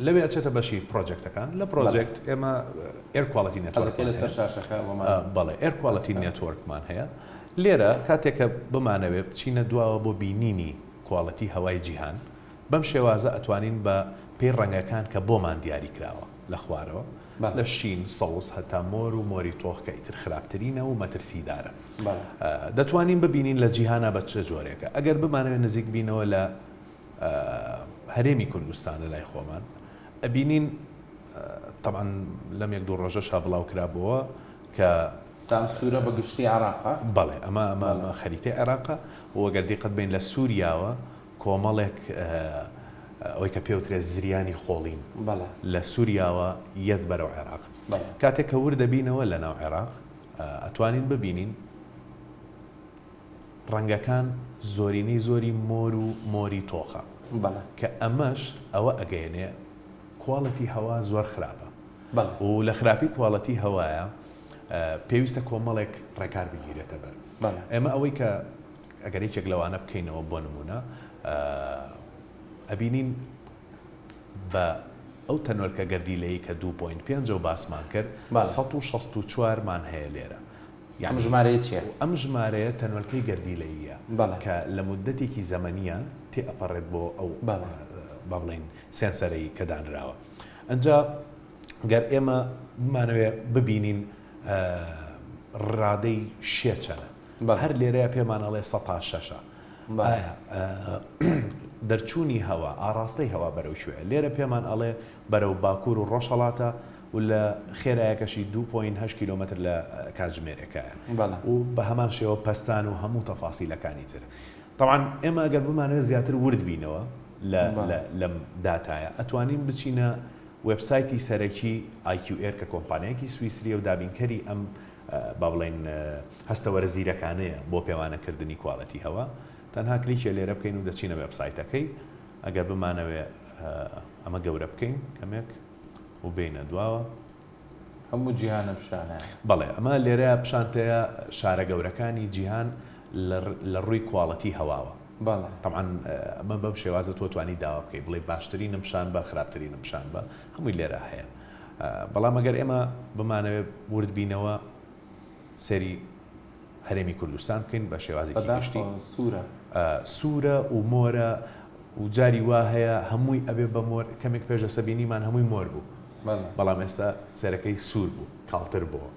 Speaker 6: لەوێ ئەچێتە بەشی پرۆجێکتەکان لە پرۆجێکت ئێمە ئێر کوالتی نێتوەرک
Speaker 5: لەسەر شاشەکە
Speaker 6: بەڵێ ئێر کوالتی نێتوەرکمان هەیە لێرە کاتێککە بمانەوێ بچینە دواوە بۆ بینینی کوالتی هەوای جیهان بەم شێوازە ئەتوانین بە پێی ڕەنگەکان کە بۆمان دیاری کراوە لە خوارەوە لە شین سەوز هەتا مۆر و مۆری تۆخکە ئیتر خراپترینە و مەترسیدارە دەتوانین ببینین لە جیهانە بە چه جۆرێکە ئەگەر بمانەوێت نزیک بینەوە لە هەرێمی کوردستانە لای خۆمان ئەبینین طبعا لەم یەک دوو ڕۆژەش بڵاو کرابەوە کە
Speaker 5: سوورە بە گشتی عێراقە
Speaker 6: بەڵێ ئەمە خەریتەی عێراقە و گەر دیقەت بین لە سووریاوە کۆمەڵێک ئەوەی کە پێوترێت زریانی خۆڵین لە سووریاوە یەت بەرەو عێراق کاتێک کە وردەبینەوە لە ناو عێراق ئەتوانین ببینین ڕەنگەکان زۆرینەی زۆری مۆر و مۆری تۆخە کە ئەمەش ئەوە ئەگەیەنێ کوالتی هەوا زۆر خراپە و لە خراپی کوالتی هەوایە پێویستە کۆمەڵێک ڕێکار بگیرێتە بەر ئێمە ئەوەی کە ئەگەر هیچێک لەوانە بکەینەوە بۆ نمونە ئەبینین بە ئەو تەنۆرکە گەردیلەیە کە 2.5 و باسمان کرد 164 مان هەیە لێرە
Speaker 5: ئەم ژمارەیە چیە؟
Speaker 6: ئەم ژمارەیە تەنۆرکەی گەردیلەیە کە لە مدەتێکی زەمەنیە تێ ئەپەڕێت بۆ ئەو بەڵێن سێنسەرەی کە دانراوە ئەنجا گەر ئێمە بمانەوێت ببینین ڕادەی شێچەنە هەر لێرەیە پێمانەڵێ 106 دەرچوونی هەوا ئاراستەی هەوا بەرەو شوێ لێرە پێمان ئەڵێ بەرەو باکوور و ڕۆژهەڵاتە و لە خێرایەکەشی 2.8 کیلومتر لە کاتژمێرێکایە و بە هەمان شێوە پەستان و هەموو تەفاسیلەکانی تر طبعا ئێمە ئەگەر بمانەوێت زیاتر ورد بینەوە لەم داتایە ئەتوانین بچینە وێبسایتی سەرەکی IQAir کە کۆمپانیایەکی سویسریە و دابینکەری ئەم با بڵێن هەستەوەرە زیرەکانەیە بۆ پێوانەکردنی کوالەتی هەوا تەنها کلیکێ لێرە بکەین و دەچینە وێبسایتەکەی ئەگەر بمانەوێ ئەمە گەورە بکەین کەمێک و بینە دواوە
Speaker 5: هەموو جیهانە پیشانە
Speaker 6: بەڵێ ئەمە لێرە پیشانتەیە شارە گەورەکانی جیهان لە ڕووی کوالەتی هەواوە طبعا ئەمە بەم شێوازە تۆ توانی داوا بکەیت بڵێ باشترین نمشان بە خراپترین نمشان بە هەمووی لێرە هەیە بەڵام ئەگەر ئێمە بمانەوێت ورد بینەوە سەری هەرێمی کوردستان بکەین بە شێوازێکی گشتی سوورە و مۆرە و جاری وا هەیە هەمووی ئەبێ بە مۆر کەمێک پێشە سەبینیمان هەمووی مۆر بوو بەڵام ئێستا سەرەکەی سوور بوو کاڵتر بووە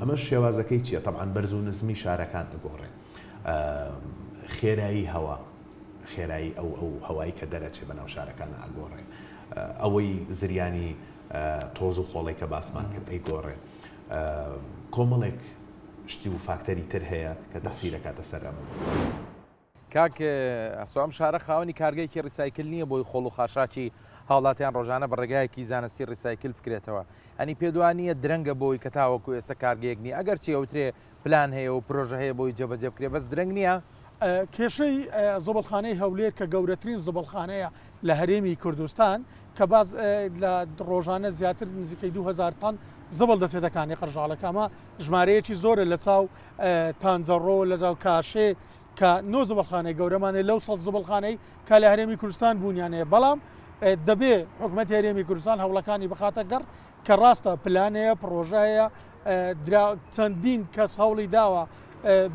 Speaker 6: ئەمە شێوازەکەی چییە طبعا بەرز و نزمی شارەکان دەگۆڕێ خێرایی هەوا خێرایی ئەو هەوایی کە دەرەچێ بەناو شارەکان ئەگۆڕێ ئەوەی زریانی تۆز و خۆڵی کە باسمان کرد ئەیگۆڕێ کۆمەڵێک شتی و فاکتەری تر هەیە کە تەسیرەکاتە سەر ئەمە
Speaker 1: کاک ئەسوام شارە خاوەنی کارگەیەکی ڕیسایکل نییە بۆی خۆڵ و خاشاکی هاوڵاتیان ڕۆژانە بە ڕێگایەکی زانستی ڕیسایکل بکرێتەوە ئەنی پێدوانیە درەنگە بۆی کە تاوەکو ئێستا کارگەیەک نیە ئەگەر چی ئەوترێ پلان هەیە و پرۆژە هەیە بۆی جێبەجێ بکرێ بەس درەنگ نییە
Speaker 7: کێشەی زبڵخانەی هەولێر کە گەورەترین زبڵخانەیە لە هەرێمی کوردستان کە باز لە ڕۆژانە زیاتر نزیکەی 2000 تن زبڵ دەچێتەکانی قەرژاڵەکەمە ژمارەیەکی زۆرە لە چاو تانجەڕۆ لە چاو کاشێ کە نۆ زبڵخانەی گەورەمانێ لەو 100 زبڵخانەی کە لە هەرێمی کوردستان بوونیانەیە بەڵام دەبێ حکوومەت هەرێمی کوردستان هەوڵەکانی بخاتە گەڕ کە ڕاستە پلانەیە پرۆژەیە چەندین کەس هەوڵی داوە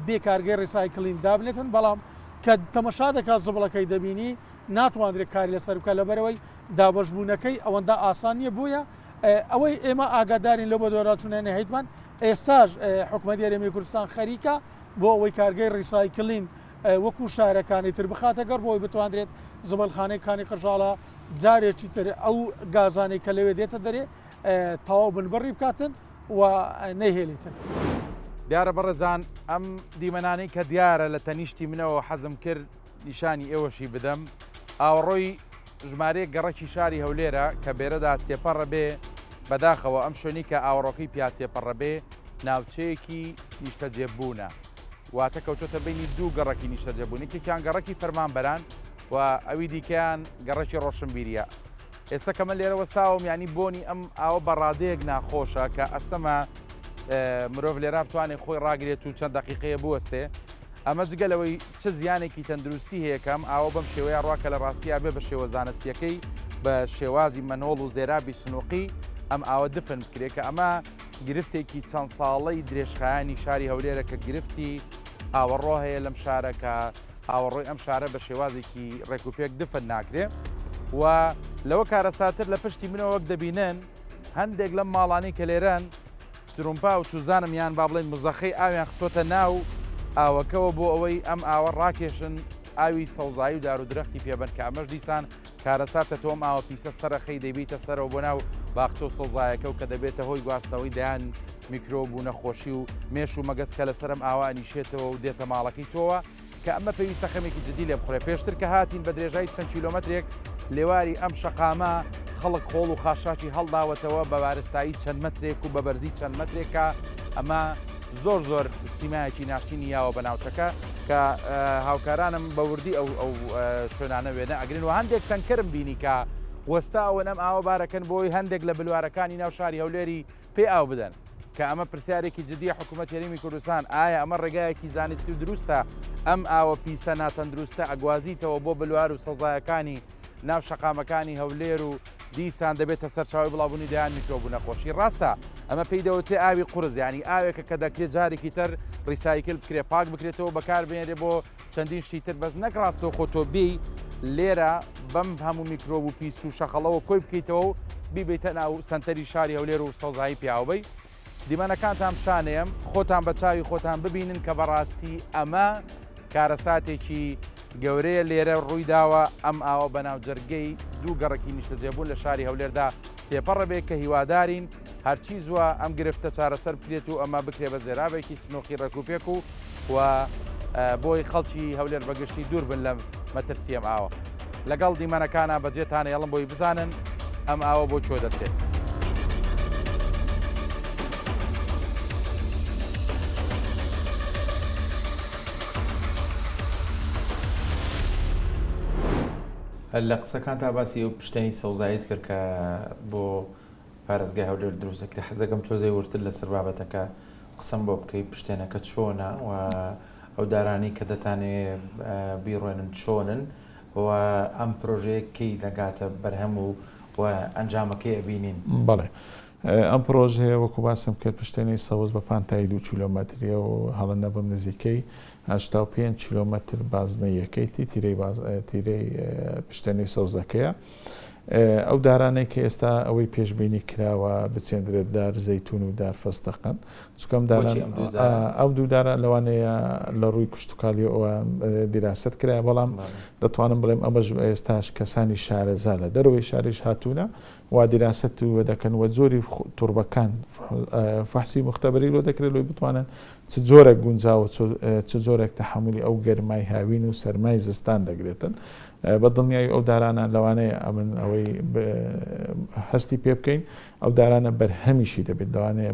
Speaker 7: بێکارگەی ڕیسایکلین دابنێتن بەڵام کە تەمەشا دەکات زبڵەکەی دەبینی ناتوانرێت کاری لەسەر بکە لەبەرەوەی دابەشبوونەکەی ئەوەندە ئاسان نییە بووە ئەوەی ئێمە ئاگادارین لە بۆ دۆراتونێنە هەیتمان ئێستاژ حکوومەتی هەرێمی کوردستان خەریکە بۆ ئەوەی کارگەی ڕیسایکلین وەکو شارەکانی تر بخاتە گەڕ بۆی بتوانرێت زبڵخانەیەکانی قەرژاڵە جارێکی تر ئەو گازانەی کە لەوێ دێتە دەرێ تەواو بنبڕی بکاتن و نەیهێلیتن.
Speaker 1: دیارە بەڕێزان ئەم دیمەنانەی کە دیارە لە تەنیشتی منەوە حەزم کرد نیشانی ئێوەشی بدەم ئاوەڕۆی ژمارەیە گەڕەکی شاری هەولێرە کە بێرەدا تێپەڕە بێ بەداخەوە ئەم شوێنی کە ئاوەڕۆکەی پیاتێپەڕەبێ ناوچەیەکی نیشتەجێبوونە واتە کەوتۆتە بینی دوو گەڕەکی نیشتەجێبوونێکێکیان گەڕەکی فەرمانبەران و ئەوی دیکەیان گەڕەکی ڕۆشنبیریە. ئێستا کەمە لێرە وەستاوم ینی بۆنی ئەم ئاوە بەڕادەیەک ناخۆشە کە ئەستەمە مرۆڤ لێرا بتوانێت خۆی ڕاگرێت و چەند دقیقەیە بوەستێ. ئەمە جگەلەوەی چ زیانێکی تەندروستی هەیەکەم ئاوە بەم شێوەیە ڕواکە لە ڕاستیا بێ بە شێوە زانستیەکەی بە شێوازی مەنۆڵ و زێرابی سنووقی ئەم ئاوە دفن بکرێت کە ئەمە گرفتێکی چەند ساڵەی درێژخایانی شاری هەولێرە کە گرفتی ئاوەڕۆ هەیە لەم شارە کە ئاوەڕۆی ئەم شارە بە شێوازێکی ڕێکوپێک دفن ناکرێت و لەوە کارەساتر لە پشتی منەوە وەک دەبینن هەندێک لەم ماڵانی کە لێرەن ترومپا و چوزانم یان با بڵێن مزەخەی ئاویان خستۆتە ناو ئاوەکەوە بۆ ئەوەی ئەم ئاوە ڕاکێشن ئاوی سەوزایی و دار و درەختی پێبن کە ئەمەش دیسان کارەساتە تۆم ئاوە پیسە سەرەخەی دەبیتە سەرەوە بۆ ناو باخچە و سەوزایەکە و کە دەبێتە هۆی گواستنەوەی دایان میکرۆب و نەخۆشی و مێش و مەگەسکە لە سەرم ئاوا نیشێتەوە و دێتە ماڵەکەی تۆوە کە ئەمە پێویستە خەمێکی جدی لێ بخورێ. پێشتر کە هاتین بە درێژای چەند کیلۆمەترێک لێواری ئەم شەقامە خەڵک خۆڵ و خاشاکی هەڵداوەتەوە بە وارستایی چەند مەترێک و بە بەرزی چەند مەترێکە ئەمە زۆر سیمایەکی ناشتینی یاوە بە ناوچەکە کە هاوکارانم بە وردی ئەو شوێنانە وێنە ئەگرن و هەندێک تەنکەرم بینی کە وەستاوە ئەم ئاوە بارەکەن بۆی هەندێک لە بلوارەکانی ناو شاری هەولێری پێ ئاو بدەن کە ئەمە پرسیارێکی جددیە حکوومەت هەرێمی کوردستان ئایا ئەمە ڕێگایەکی زانستی و دروستە ئەم ئاوە پیسە ناتەندروستە ئەگوازیتەوە بۆ بلوار و سەوزایەکانی ناو شەقامەکانی هەولێر و دیسان دەبێتە سەرچاوی بڵاوبوونی دایان میکرۆب و نەخۆشی. ڕاستە ئەمە پێی دەوتێ ئاوی قورس ینی ئاوێکە کە دەکرێت جارێکی تر ڕیسایکل بکرێت پاک بکرێتەوە بەکاربێنێ بۆ چەندین شتی تر بەس نەکڕاستەوە خۆتۆبی لێرە بەم هەموو میکرۆب و پیس و شەخەڵەوە کۆی بکەیتەوە و بیبێتە ناو سنتەری شاری هەولێر و سەوزایی پیاوبەی. دیمەنەکانتان شانەیەم خۆتان بە چاوی خۆتان ببینن کە بەڕاستی ئەمە کارەساتێکی گەورەیە لێرە ڕووی داوە ئەم ئاوە بەناو جەرگەی دوو گەڕێکی نیشتەجێبوون لە شاری هەولێردا تێپەڕەبێت کە هیوادارین هەرچی زووە ئەم گرفتە چارەسەر بکرێت و ئەمە بکرێ بە زێرابێکی سنووقی ڕێکوپێک و بۆی خەڵکی هەولێر بەگشتی دوور بن لەم مەترسی ئەم ئاوە. لەگەڵ دیمەنەکانە بەجێتانە هەڵم بۆی بزانن ئەم ئاوە بۆ چۆ دەچێت.
Speaker 5: لە قسەکان تا باسی ئەو پشتێنی سەوزایت کرد کە بۆ پارێزگای هەولێر دروستەکرێت حەزەکەم تۆزەی ورتر لەسەر بابەتەکە قسەم بۆ بکەی پشتێنەکە چۆنە و ئەو دارانی کە دەتانێ بیڕێنن چۆنن و ئەم پرۆژەیەکی دەگاتە بەرهەم و ئەنجامەکەی ئەبینین.
Speaker 2: بەڵێ ئەم پرۆژەیە وەکو باسم کرد پشتێنی سەوز بە پانتایی 2 کیلۆمەتریە و هەڵەنە بەم نزیکەی 85 کیلۆمەتر بازنەیەکەیتی تیرەی پشتێنی سەوزەکەیە. ئەو دارانەی کە ئێستا ئەوەی پێشبینی کراوە بچێندرێت دار زەیتون و دار فەستەقەن چکەم ئەو دوو دارە لەوانەیە لە ڕووی کشتتوکالی ئەوە دیراست کرایە بەڵام دەتوانم بڵێم ئەمەش ئێستاش کەسانی شارەزا لە دەروەوەی شاریش هاتوونە وا دیراست وە دەکەن وە زۆری توربەکان فەحسی مختبەری لۆ دەکرێت لۆی بتوانن چ جۆرێک گونجاوە چ جۆرێک تەحملی ئەو گەرمای هاوین و سەرمای زستان دەگرێتن. بە دڵنیایی ئەو دارانە لەوانەیە ئەمن ئەوەی هەستی پێ بکەین ئەو دارانە بەرهەمیشی دەبێت دەوانەیە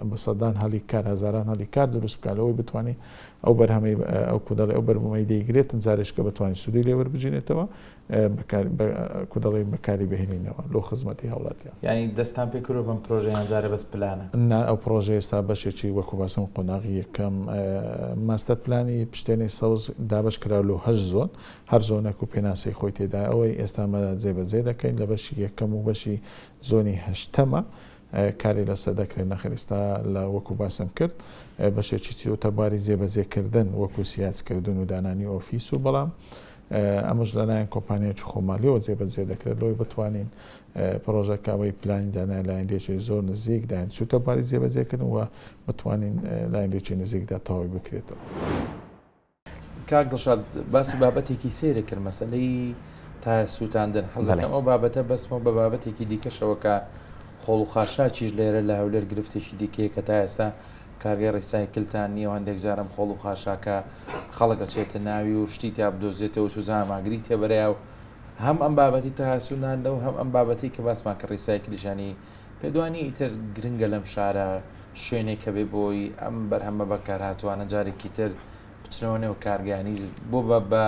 Speaker 2: بە سەدان هەڵی کار هەزاران هەڵی کار دروست بکاتەوەی بتوانانی ئەو بەرهەمی ئەو کودەڵی ئەو بەرمەی دەیگرێتن جارێشکە بتوانانی سوودی لێوە بژینێتەوە کودەڵی بەکاری بهێنینەوە لۆ خزمەتی هەوڵاتیان.
Speaker 5: ینی دەستان پێ کرۆ بم پرۆژەیان جارە بەس پلانە
Speaker 2: ئەو پرۆژه ئێستا بەشێکی وەکو باسم قۆناغی یەکەم ماستەر پلانی پشتێنی سەوز دابش کرا لە 8 زۆن هەر زۆنێک و پێناسی خۆی تێدا ئەوەی ئێستامەدا جێبەجێ دەکەین لە بەشی یەکەم و بەشی زۆنی هەشتەمە کاری لەسەر دەکرێت نەخریستا لە وەکو باسم کرد بەشێکی چیرۆتەباری جێبەجێکردن وەکو سیاسکردن و دانانی ئۆفیس و بەڵام ئەمەش لەلایەن کۆمپانیایکی خۆمالیەوە جێبەجێ دەکرێت لەوەی بتوانین پرۆژەکەوەی پلانی دانای لایەندێکی زۆر نزیک داین سوتەباری جێبەجێکردن و بتوانین لایەندێکی نزیکدا تەواوی بکرێتەوە.
Speaker 5: کاک دڵشاد باسی بابەتێکی سێرە کرد مەسەلەی تا سووتاندن حەزەکەم ئەو بابەتە بەسمەوە بە بابەتێکی دیکەشەوە کە خۆڵ و خاشاکیش لێرە لە هەولێر گرفتێکی دیکەیە کە تا ئێستا کارگەی ڕیسایکلتان نییە و هەندێک جارم خۆڵ و خاشاکە خەڵکە چێتە ناوی و شتی تا بدۆزێتەوە و زاماگری تێبەریا و هەم ئەم بابەتی تا سووداندە و هەم ئەم بابەتی کە باسمان کە ڕیسایکلیشانی پێدوانی ئیتر گرنگە لەم شارە شوێنێک کە بێ بۆی ئەم بەرهەمە بەکار هاتووانە جارێکی تر بچنەوە نێو کارگانی بۆ بە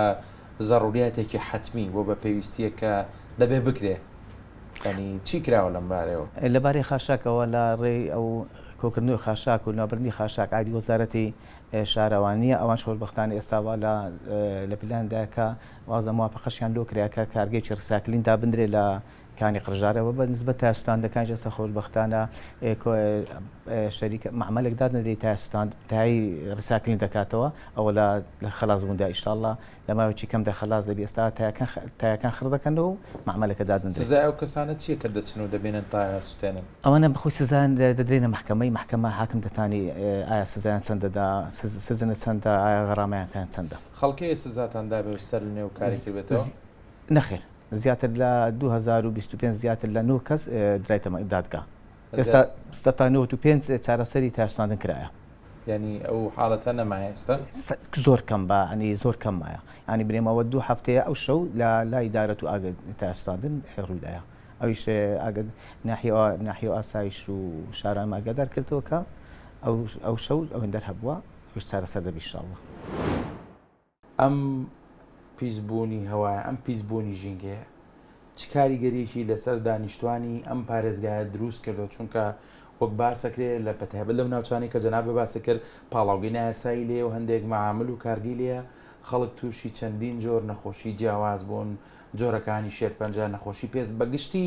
Speaker 5: ضروریاتێکی حتمی بۆ بە پێویستیە کە دەبێ بکرێ ینی چی کراوە لەم بارەوە
Speaker 3: لەبارەی خاشاکەوە لە ڕێی ئەو کۆکردنەوەی خاشاک و نابردنی خاشاک عادی وەزارەتی شارەوانیە ئەوان خۆشبەختانە ئێستاوا لە پلاندا کە وازە موافقەشیان لۆ کراکە کارگەیەکی ڕساکلیندا بندرێ لە کانی قڕژارەوە بە نسبەت تا سوستاندەکان ئێستا خۆشبەختانە شەریکە معمەلێک دادنەدەی تا سوستاند تای ڕساکلین دەکاتەوە ئەوە لە خلاص بووندا ئیشاءالله لە ماوەیەکی کەمدا خلاص دەبێ ئێستا تایەکان خڕ دەکەنەوە و معمەلەکە دادنەدرێت.
Speaker 5: سزای ئەو کەسانە چییە کە دەچن و دەبێنن تا سوتێنن؟
Speaker 3: ئەوانە بەخۆی سزان دەدرێنە محکەمە حاکم دەتانی ئایا سزایان چەندەدا سزنە چەندە ئایا غەڕامەیانکان چەندە.
Speaker 5: خەڵکەیە سزاتاندا بێ سەر لە نێو کاری کردبێتەوە؟
Speaker 3: نەخێر زیاتر لە 2025 زیاتر لە 9 کەس درایتەمە دادگا ئێستا 95 چارەسەری تاسوستاندن کرایە.
Speaker 5: ینی ئەو حاڵەتە نەمایە ئێستا
Speaker 3: زۆر کەم بە ئەنی زۆر کەم مایە ینی برێمەوە 2 هەفتەیە ئەو شەو لە لای دارەت و ئاگە تاسوستاندن ڕوودایە ئەویش ئاگە ناحیە ئاسایش و شاران ئاگادار کردەوە کە ئەو شەو ئەوەن دەرهەبووە ئەوش چارەسەر دەبی ئینشاءالله.
Speaker 5: ئەم پیسبوونی هەوایە ئەم پیسبوونی ژینگەیە چ کاریگەریەکی لەسەر دانیشتوانی ئەم پارێزگایە دروست کردەوە چونکە وەک باسەکرێت لە پەتایبەت لەم ناوچانی کە جەنابێ باسە کرد پاڵاوگەی نایاسایی لێ و هەندێک معامل و کارگی لێە خەڵک تووشی چەندین جۆر نەخۆشی جیاواز بوون جۆرەکانی شێرپەنجە نەخۆشی پێست بەگشتی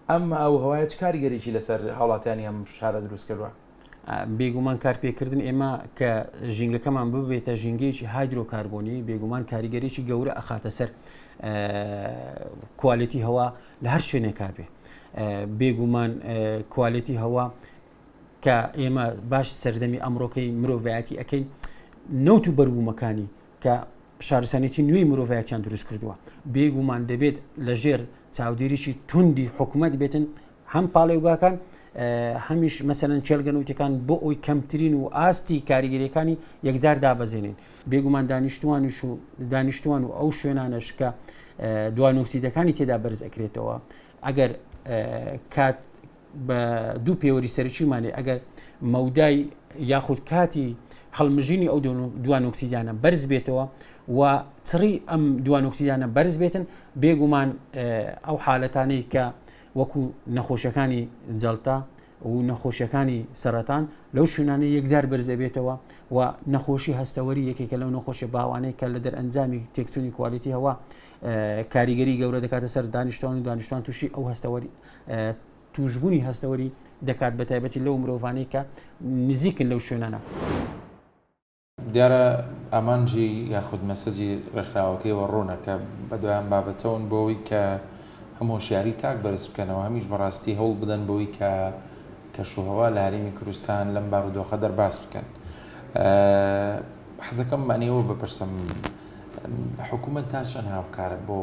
Speaker 5: ئەم ئەو هەوایە چ کاریگەریەکی لەسەر هاوڵاتیانی ئەم شارە دروست کردووە؟
Speaker 4: بێگومان کارپێکردن ئێمە کە ژینگەکەمان ببێتە ژینگەیەکی هایدرۆکاربۆنی بێگومان کاریگەریی گەورە ئەخاتە سەر کوالیتی هەوا لە هەر شوێنێک کاربێ بێگومان کوالیتی هەوا کە ئێمە باش سەردەمی ئەمڕۆکەی مرۆڤایەتی ئەەکەین نەوت و بەروبوومەکانی کە شارستانێتی نوێی مرۆڤایەتیان دروست کردووە بێگومان دەبێت لە ژێر چاودێریی توندی حکوومەت بێتن هەم پاڵێوگاکان هەمیش مەسەرەن چێلگەنوتەکان بۆ ئەوی کەمترین و ئاستی کاریگەریەکانی یەکجار دابەزێنین بێگومان دانیشتوان و ئەو شوێنانش کە دوانۆکسیدەکانی تێدا بەرز ئەکرێتەوە ئەگەر کات بە دوو پێوەری سەرچیمانێ ئەگەر مەودای یاخود کاتی هەڵمژینی ئەو دوانۆکسیدانە بەرز بێتەوە و چڕی ئەم دوانۆکسیدانە بەرز بێتن بێگومان ئەو حالەتانەی کە وەکو نەخۆشیەکانی جەڵتا و نەخۆشیەکانی سەرەتان لەو شوێنانەی یەکجار بەرزە بێتەوە و نەخۆشی هەستەوەری یەکێکە لەو نەخۆشی باوانەیە کە لە دەرئەنجامی تێکچوونی کوالیتی هەوا کاریگەری گەورە دەکاتە سەر دانیشتوان تووشی ئەو هەستەوەری توشبوونی هەستەوەری دەکات بە تایبەتی لەو مرۆڤانەی کە نزیکن لەو شوێنانە.
Speaker 5: دیارە ئامانجی یاخود مەسەجی ڕێکخراوەکەیەوە ڕوونە کە بەدوایان بابەتەون بۆەوەی کە هەموو هۆشیاری تاک بەرز بکەنەوە هەمیش بەڕاستی هەوڵ بدەن بەوەی کە کەشوهەوا لە هەرێمی کوردستان لەم بارودۆخە دەرباس بکەن. حەزەکەم مانیەوە بپرسم حکوومەت تا چەند هاوکارە بۆ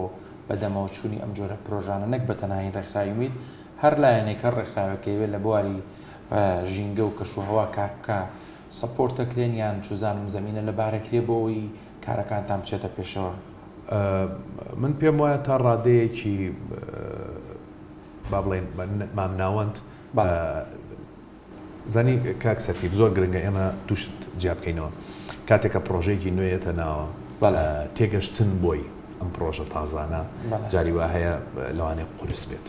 Speaker 5: بەدەمەوە چوونی ئەم جۆرە پرۆژانە نەک بەتەنهایی ڕێکخراوی وید هەر لایەنێک هەر ڕێکخراوەکەی لە بواری ژینگە و کەشوهەوا کار بکە سەپۆرتەکرێن یان چوزانم زەمینە لەبارەکرێ بۆەوەی کارەکانتان بچێتە پێشەوە؟
Speaker 6: من پێم وایە تا ڕادەیەکی با بڵێن مامناوەند زانی کاک سەرتیب زۆر گرنگە ئێمە تووشت جیا بکەینەوە کاتێکە پرۆژەیەکی نوێیەتە ناوە تێگەشتن بۆی ئەم پرۆژە تازانە جاری وا هەیە لەوانەیە قورس بێت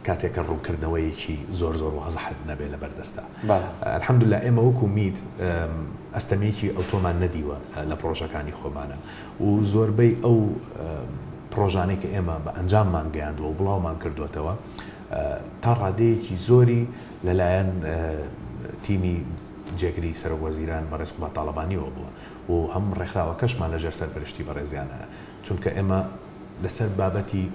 Speaker 6: کاتێکە ڕوونکردنەوەیەکی زۆر وەزەحەت نەبێت لە بەردەستا. الحەمدوللا ئێمە وەکو مید ئەستەمێکی ئەوتۆمان نەدیوە لە پرۆژەکانی خۆمانە و زۆربەی ئەو پرۆژانەی کە ئێمە بە ئەنجاممان گەیاندووە و بڵاومان کردوێتەوە تا ڕادەیەکی زۆری لەلایەن تیمی جێگری سەرۆکوەزیران بەڕێز خزمەت تاڵەبانیەوە بووە و هەم ڕێکخراوەکەشمان لەژێر سەرپەرشتی بەڕێزیانە چونکە ئێمە لەسەر بابەتی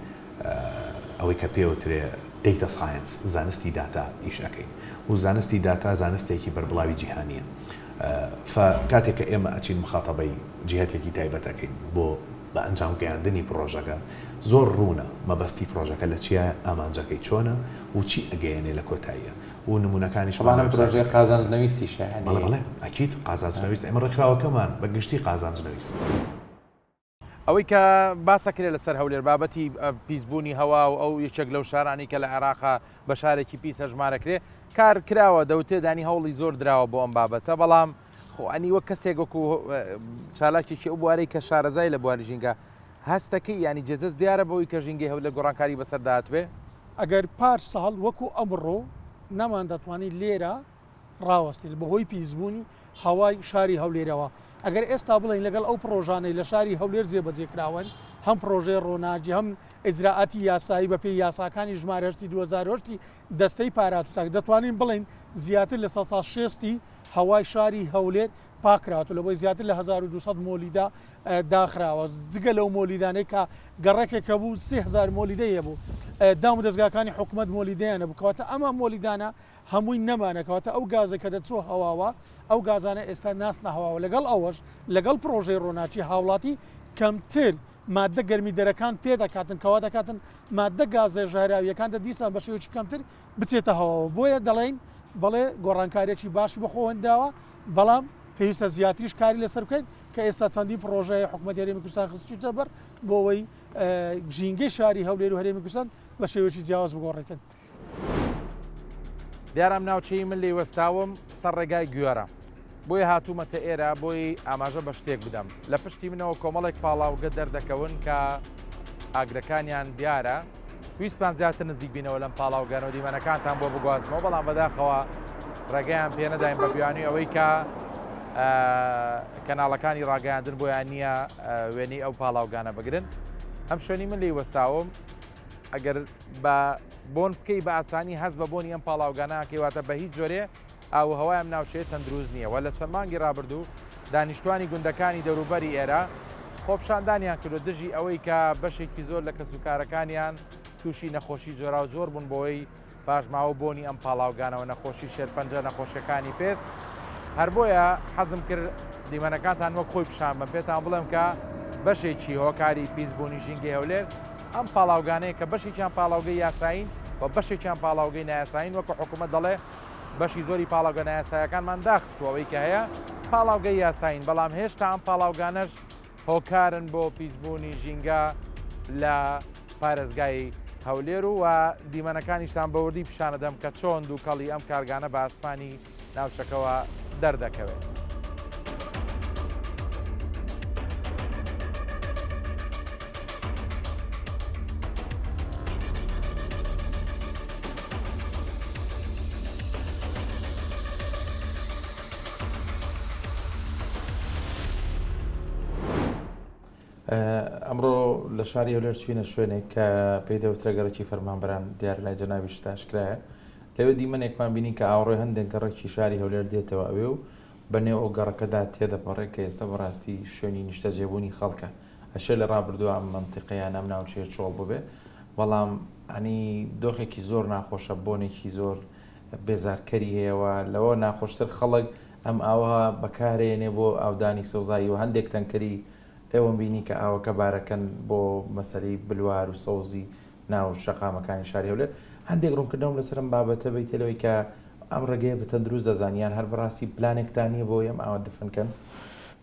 Speaker 6: ئەوەی کە پێوترێ دیتا ساینس زانستی داتا ئیش ئەەکەین و زانستی داتا زانستێکی بەربڵاوی جیهانیە کاتێک کە ئێمە ئەچین مخاتەبەی جهتێکی تایبەت ئەەکەین بۆ بە ئەنجام گەیاندنی پرۆژەکە زۆر ڕوونە مەبەستی پرۆژەکە لە چیە ئامانجەکەی چۆنە و چی ئەگەیەنێ لە کۆتاییە و نمونونەکانی
Speaker 5: شڵانە پرۆژەیە قازانجنەویستی
Speaker 6: بەڵێ ئەکییت قازانجنەویست ئێمە ڕێکخراوەکەمان بە گشتی قازانجنەویست
Speaker 1: ئەوەی کە باسەکرێت لەسەر هەولێر بابەتی پیسبوونی هەوا و ئەو یەکێک لەو شارانی کە لە عێراقا بە شارێکی پیس هەژمارەکرێ کار کراوە دەوتێدانی هەوڵی زۆر دراوە بۆ ئەم بابەتە بەڵام خۆئنی وەک کەسێک وەکو چالاکێکی ئەو بوارەی کە شارەزای لە بواری ژینگە هەستەکەی ینی جێزەست دیارە بەوەی کە ژینگەی هەولێر گۆڕانکاری بەسەرداتوێ
Speaker 7: ئەگەر پار ساڵ وەکو ئەمڕۆ نەمان دەتوانانی لێرە ڕاوەستیل بەهۆی پیسبوونی هەوای شاری هەولێرەوە ئەگەر ئێستا بڵین لەگەڵ ئەو پرۆژانەی لە شاری هەولێر جێبەجێکراون هەم پرۆژێ ڕۆناجی هەم ئجراعاتی یاسایی بە پێی یاساکانی ژمارەشتی 2010 دەستەی پاراتوتاک دەتوانین بڵین زیاتر لە 16 هەوای شاری هەولێر پاکراوە لە بۆی زیاتر لە 1200 مۆلیدا داخراوە جگە لەو مۆلیدانەی کە گەڕێکێکە بوو 3000 مۆلیدەیە بوو دام و دەستگاکانی حکوومەت مۆلیدەیانە بکەواتە ئەمە مۆلیدانە هەمووی نەمانەکەواتە ئەو گازە کە دەچۆ هەواوە ئەو گازانە ئێستا ناسنە هەواوە لەگەڵ ئەوەش لەگەڵ پرۆژەی ڕۆناچی هاوڵاتی کەمتر مادە گەرمی دەرەکان پێ دەکاتن کەوا دەکاتن مادە گازە ژاراویەکان دیسان بە شێوەیەکی کەمتر بچێتە هەواوە بۆیە دەڵێن بەڵێ گۆڕانکاریێکی باشی بەخۆوەنداوە بەڵام پێویستە زیاتریش کاری لەسەر بکەیت کە ئێستا چەندی پرۆژەیە حکوومەت هەرێمی کوردستان خستوتە بەر بۆەوەی ژینگەی شاری هەولێر و هەرێمی کوردستان بە شێوەیەکی جیاواز بگۆڕێتن.
Speaker 1: دیارم ناوچەی من لێ وەستاوم سەر ڕێگای گوێرە بۆیە هاتوومەتە ئێرە بۆی ئاماژە بە شتێک بدەم لە پشتی منەوە کۆمەڵێک پاڵاوگە دەردەکەون کە ئاگرەکانیان دیارە ویسپان زیاتر نزیک بینەوە لەم پاڵاوگەنەوە دیمەنەکانتان بۆ بگوازمەوە بەڵام بەداخەوە ڕێگەیان پێ نەداین بە بیانی ئەوەی کە کەناڵەکانی ڕاگەیاندن بۆیان نییە وێنەی ئەو پاڵاوگانە بگرن ئەم شوێنی من لێ وەستاوم ئەگەر بە بۆن بکەی بە ئاسانی هەست بە بۆنی ئەم پاڵاوگانە کەواتە بە هیچ جۆرێ ئاو هەوایەم ناوچێت تەندروست نییە وە لە چەند مانگی ڕابردوو دانیشتوانی گوندەکانی دەوروبەری ئێرە خۆپشاندانیان کردو دژی ئەوەی کە بەشێکی زۆر لە کەسوکارەکانیان تووشی نەخۆشی جۆرا و جۆر بوون بۆی پاژماوە بۆنی ئەم پاڵاوگانەوە نەخۆشی شێرپەنجە نەخۆشیەکانی پێست هەر بۆیە حەزم کرد دیمەنەکانتان وەک خۆی پیشان بم پێتان بڵێم کە بەشێکی هۆکاری پیسبوونی ژینگەی هەولێر ئەم پاڵاوگانەیە کە بەشێکیان پاڵاوگەی یاساین و بەشێکیان پاڵاوگەی نایاساین وەکو حکوومەت دەڵێ بەشی زۆری پاڵاوگە نایاسایەکانمان داخستوەوەی کە هەیە پاڵاوگەی یاساین بەڵام هێشتا ئەم پاڵاوگانەش هۆکارن بۆ پیسبوونی ژینگە لە پارێزگای هەولێر و دیمەنەکانیشتان بەوردی پیشانە دەم کە چۆن دووکەڵی ئەم کارگانە بە ئاسمانی ناوچەکەوە دەردەکەوێت.
Speaker 5: ئەمڕۆ لە شاری هەولێر چوینە شوێنێک کە پێی دەوترە گەڕێکی فەرمانبەران دیار لای جەنابی شتاشکرایە لەوێ دیمەنێکمان بینی کە ئاوڕێ هەندێک گەڕێکی شاری هەولێر دێتەوە ئەوێ و بەنێو ئەو گەڕەکەدا تێدەپەڕێت کە ئێستا بەڕاستی شوێنی نیشتە جێبوونی خەڵکە ئەشێ لە ڕابردووە ئەم منتیقەیان ئەم ناوچەیە چۆڵ ببێ بەڵام ئەنی دۆخێکی زۆر ناخۆشە بۆنێکی زۆر بێزارکەری هەیەوە لەوە ناخۆشتر خەڵک ئەم ئاوە بەکارێنێ بۆ ئاودانی سەوزایی و هەندێک تەنکەری ئێوەم بینی کە ئاوەکە بارەکەن بۆ مەسەری بلوار و سەوزی ناو شەقامەکانی شاری هەولێر هەندێک ڕوونکردنەوەم لەسرم بابەتە بەیتەلەوەی کە ئەم ڕێگەیە بە تەندروست دەزانیان هەر بەڕاستی پلانێکتانیە بۆ ئەم ئاوە دفنکەن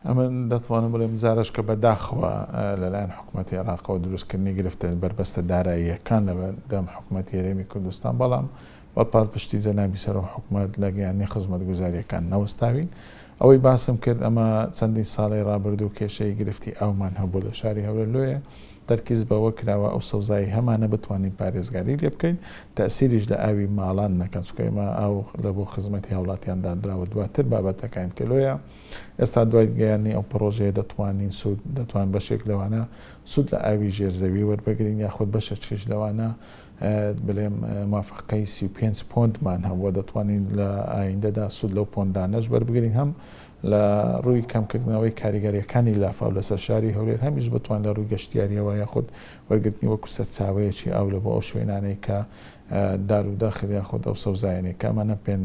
Speaker 2: ئەمن دەتوانم بڵێم جارش کە بەداخەوە لەلایەن حکوومەتی عێراقەوە دروستکردنی گرفتە بربەستە داراییەکان لە دەم حکوومەتی هەرێمی کوردستان بەڵام بەپاڵ پشتی جەنابی سەرۆک حکوومەت لە گەیانی خزمەتگوزاریەکان نەوەستاوین ئەوەی باسم کرد ئەمە چەندی ساڵی ڕابردوو کێشەی گرفتی ئەومان هەبوو لە شاری هەولێر لۆیە تەرکیز بەوە کراوە ئەو سەوزایی هەمانە بتوانین پارێزگاری لێ بکەین تەسیریش لە ئاوی ماڵان نەکەن چکەمە ئەو لە بۆ خزمەتی هاوڵاتیاندا درراوە دواتر بابەتەکەین کە لۆیە ئێستا دوای گەیانی ئەو پرۆژەیە دەتوانین سوود دەتوان بەشێک لەوانە سوود لە ئاوی ژێرزەوی وەربگرین یاخود بەشە چێش لەوانە بڵێم موافقەی 35 پۆندمان هەبووە دەتوانین لە ئایندەدا سوود لەو پۆندانەش بەربگرین هەم لە ڕووی کەمکردنەوەی کاریگەریەکانی لافاو لەسەر شاری هەولێر هەمیش بتوان لە ڕووی گەشتیاریەوە یاخود وەرگرتنی وەکو سەرچاوەیەکی ئاو لە بۆ ئەو شوێنانەی کە دار و داخل یاخود ئەو سەوزایەنێک کەمانە پێن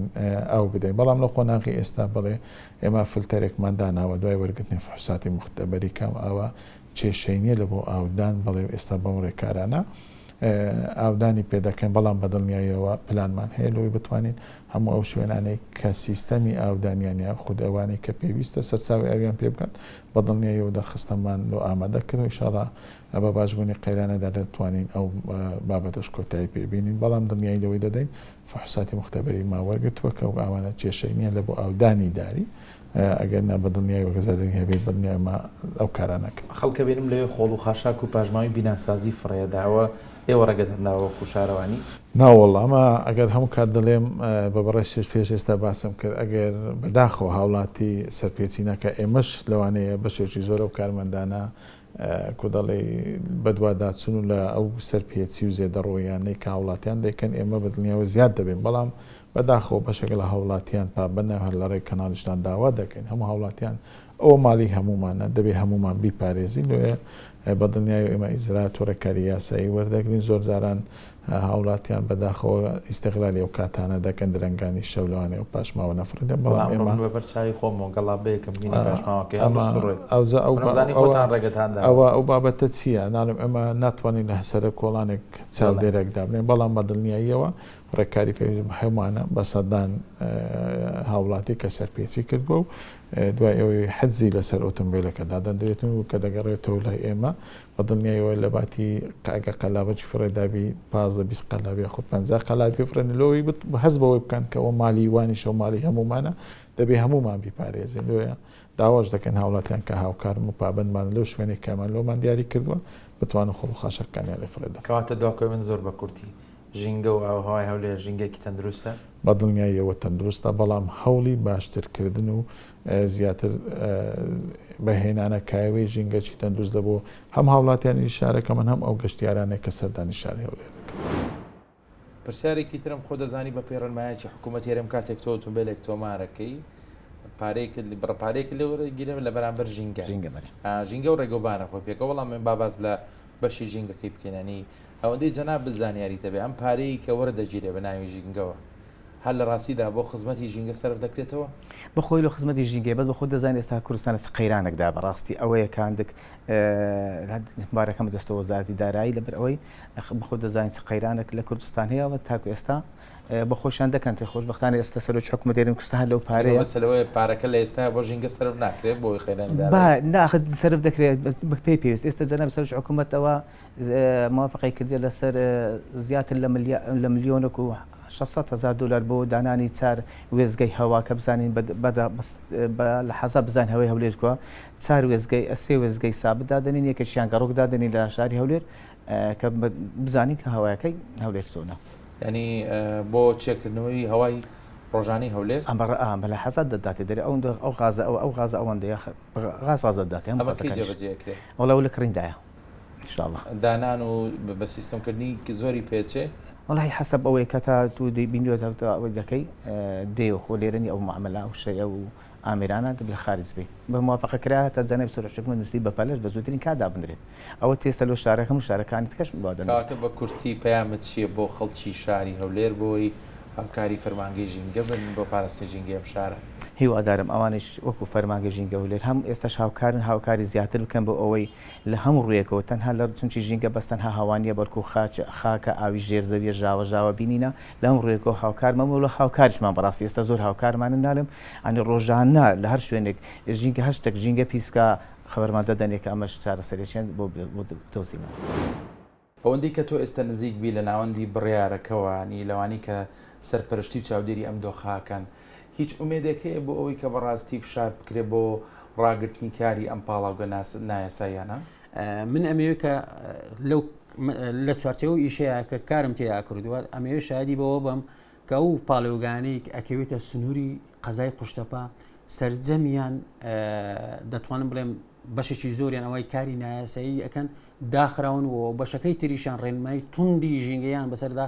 Speaker 2: ئاو بدەین بەڵام لە قۆناغی ئێستا بڵێ ئێمە فلتەرێکمان داناوە دوای وەرگرتنی فحوساتی مختبەری کەم ئاوە کێشەی نییە لە بۆ ئاودان بڵێ ئێستا بەم ڕێکارانە ئاودانی پێ دەکەین بەڵام بەدڵنیاییەوە پلانمان هەیە لەوەی بتوانین هەموو ئەو شوێنانەی کە سیستەمی ئاودانیانیا خود ئەوانەی کە پێویستە سەرچاوی ئەویان پێ بکات بەدڵنیاییەوە دەرخستەمان لۆ ئامادە کرد و ئینشاءڵڵا بە باشبوونی قەیرانەدا دەتوانین ئەو بابەتەش کۆتایی پێبینین بەڵام دڵنیایی لەوەی دەدەین فحوساتی مختبەری ماوەرگرتووە کە ئەوانە کێشەی نییە لە بۆ ئاودانی داری ئەگەر نابدڵنیای وەگەزارنی هەبێت بەدنیامە ئەو کارانەکە
Speaker 5: خەڵکە بێنم لەوێ خۆڵ و خاشاک و پاژماوی بیناسازی فڕێداوە ئێوە ڕێگەت هەنداوە کوشارەوانی
Speaker 2: ناوەڵ ئەمە ئەگەر هەموو کات دەڵێم بە بەڕێشت پێش ئێستا باسم کرد ئەگەر بەداخەوە هاوڵاتی سەرپێچینەکە ئێمەش لەوانەیە بەشێکی زۆر و کارمەندانە کۆدەڵێ بەدواداچون و لە ئەو سەرپێچی و زێدەڕۆیانەی کە هاوڵاتیان دەکەن ئێمە بەدڵنیاوە زیاد دەبێن بەڵام بەداخەوە بەشێک لە هاوڵاتیان پابەنە هەر لە ڕێی کەناڵیشتان داوا دەکەین هەموو هاوڵاتیان ئەوە ماڵی هەمومانە دەبێ هەمومان بیپارێزین لێ بە دڵنیای ئێمە ئیزرا تۆڕەکاری یاسایی وەردەگرین زۆر جاران هاوڵاتیان بەداخەوە ئیستیغلالی ئەو کاتانە دەکەن درەنگانی شەو لەوانەیە و پاشماوە نەفرێن بەڵام ئێمە
Speaker 5: بەرچاوی خۆمەوە گەڵا بەیەکەم بینی پاشماوەکەی
Speaker 2: ئەوە ئەو بابەتە چییە ناڵم ئەمە ناتوانین لە هەسەرە کۆڵانێک چاودێرێک دابنێن بەڵام بە دڵنیاییەوە ڕێکاری پێویست هەموانە بە سەدان هاوڵاتی کە سەرپێچی کردبوو و دوای ئەوەی حەزی لەسەر ئۆتۆمبیلەکە دادەندرێتن و کە دەگەڕێتەوە لای ئێمە بە دڵنیاییەوە لە باتی قاگە قەلابەی فڕێدابی 15 قەلابی خۆ 50 قەلابی فرێنلەوەی هەز بەوەی بکەن کەەوە مالی وانی شەو مالی هەمومانە دەبێ هەمومان بیپارێزین لێە داواش دەکەن هاوڵاتیان کە هاوکار و پابندمان لەو شوێنێک کامان لۆمان دیاری کردووە بتوانن خۆڵ خاشەکانیان لە فرێدا
Speaker 5: کەواتە دواکۆی من زۆر بە کورتی ژینگە و ئاوهەوای هەولێر ژینگێکی تەندروستە
Speaker 2: بە دڵنیاییەوە تەندروستە بەڵام هەوڵی باشترکردن و زیاتر بەهێنانە کایەوەی ژینگەکی تەندروست دەبوو هەم هاوڵاتیانی شارەکە من هەم ئەو گەشتیارانێک کە سەردانی شاری هەولێر دەکەن.
Speaker 5: پرسیارێکی ترم خۆ دەزانی بە پێڕەنمایەکی حکوومەت هێرم کاتێک تۆ ئۆتۆمبیلێک تۆمارەکەی پارەیەک لەوەگیرە لە بەرامبەر ژینگە ژینگە و ڕێگەوبانە خۆ پێکەوە وەڵام من باباز لە بەشی ژینگەکەی بکەێنانی ئەوەندەی جەناب بزانیاری دەبێت ئەم پارەی کە وەردەگیرێ بە ناوی ژینگەوە هەر لە ڕاستیدا بۆ خزمەتی ژینگە سەرف دەکرێتەوە
Speaker 3: بەخۆی لە خزمەتی ژینگە بەس بە خۆ دەزانێت ئێستا کوردستانە قەیرانێکدا بەڕاستی ئەوەیە کاندک بارەکەم دەستەوە وەزارەتی دارایی لەبەر ئەوەی بەخۆ دەزانین قەیرانێک لە کوردستان هەیەەوە تاکو ئێستا بە خۆشیان دەکەن خۆشبەختانە ئێستا سەرۆکی حکوومەت هێرم کوردستان لەو پارەیە
Speaker 5: مەسەلەوەی پارەکە لە ئێستا بۆ ژینگە سەرف ناکرێت بۆی خێران
Speaker 3: ناخت سەرف دەکرێت پێی پێویست ئێستا جەناب سەرۆکی حکوومەتەوە موافقەی کردی لەسەر زیاتر لە ملیۆنێک و 600,000 دلار بۆ دانانی 4 وێزگەی هەوا کە بزانین لە حەزا بزان هەوەی هەولێرکووە 4 وێزگەی ئەسێ وێزگەی سابت دادنین یەکەشیان گەڕۆک دادنین لە شاری هەولێر کە بزانین کە هەوایەکەی هەولێر سۆنە
Speaker 5: ینی بۆ چێکردنەوەی هەوای ڕۆژانی هەولێر
Speaker 3: ئەمە لە حەزات دەداتێ دەرێ ئەو غازە ئەو غازە ئەوەندەیە غاز دەداتێ وەڵاو لە کڕیندایە انشاءالله
Speaker 5: دانان و بە سیستەمکردنی زۆری پێچێ
Speaker 3: والله حسب ئەوەی کە تا تو بینیۆزەوەی دەکەی دێ و خۆ لێرەنی ئەو معاملە و شەیە و ئامێرانە دەبێت خارج بێ بە موافقەکرا تا جانب سەرۆکیەکە نووسی بە پەلەش بە زووترین کادا بنرێت ئەوە تێستە لەو شارەکەم و شارەکانی تکەش
Speaker 5: کاتە بە کورتی پەیامت چییە بۆ خەڵکی شاری هەولێر بۆی هەمکاری فەرمانگەی ژینگە بن بۆ پاراستنی ژینگە ئەم شارە
Speaker 3: هیوادارم ئەوانش وەکو فەرمانگە ژینگە هەولێر هەم ئێستاش هاوکاری زیاتر بکەن بۆ ئەوەی لە هەموو ڕوویەکەوە تەنها لە چونکی ژینگە بەستەنها هەوانیە بەڵکو خاکە ئاوی ژێرزەویە ژاوە بینینە لە هەم ڕوویەکەەوە هاوکارمەمە لە هاوکارشمان بەڕاستی ئێستا زۆر هاوکارمانە نالم ئەنی ڕۆژانە لە هەر شوێنێک ژینگە هەشتێک ژینگە پیسکە خەبەرمادە دەنێکە ئەمەش چارەسەرێکیان بۆ تۆزینە
Speaker 5: ئەوەندی کە تۆ ئێستا نزیک بی لە ناوەندی بڕیارەکەوانی لەوانی کە سەرپەرشتی و چاودێری ئەم دۆخاکەن هیچ ئومێدێکەیە بۆ ئەوەی کە بەڕاستی فشار بکرێ بۆ ڕاگررتنی کاری ئەم پاڵاوگە نایەساییانە
Speaker 4: من ئەمەوێت کە لەو لە چوارچەوە ئیشەیە کە کارم تێدا کردووە ئەمەوێ شادی بەوە بم کە ئەو پاڵێوگانەی ئەکەوێتە سنووری قەزای قوشتەپا سەرجەمیان دەتوانم بڵێم بەشێکی زۆریان ئەوەی کاری نایاسایی ئەەکەن داخراون و بەشەکەی تریشان ڕێنمایی توندی ژینگەیان بەسەردا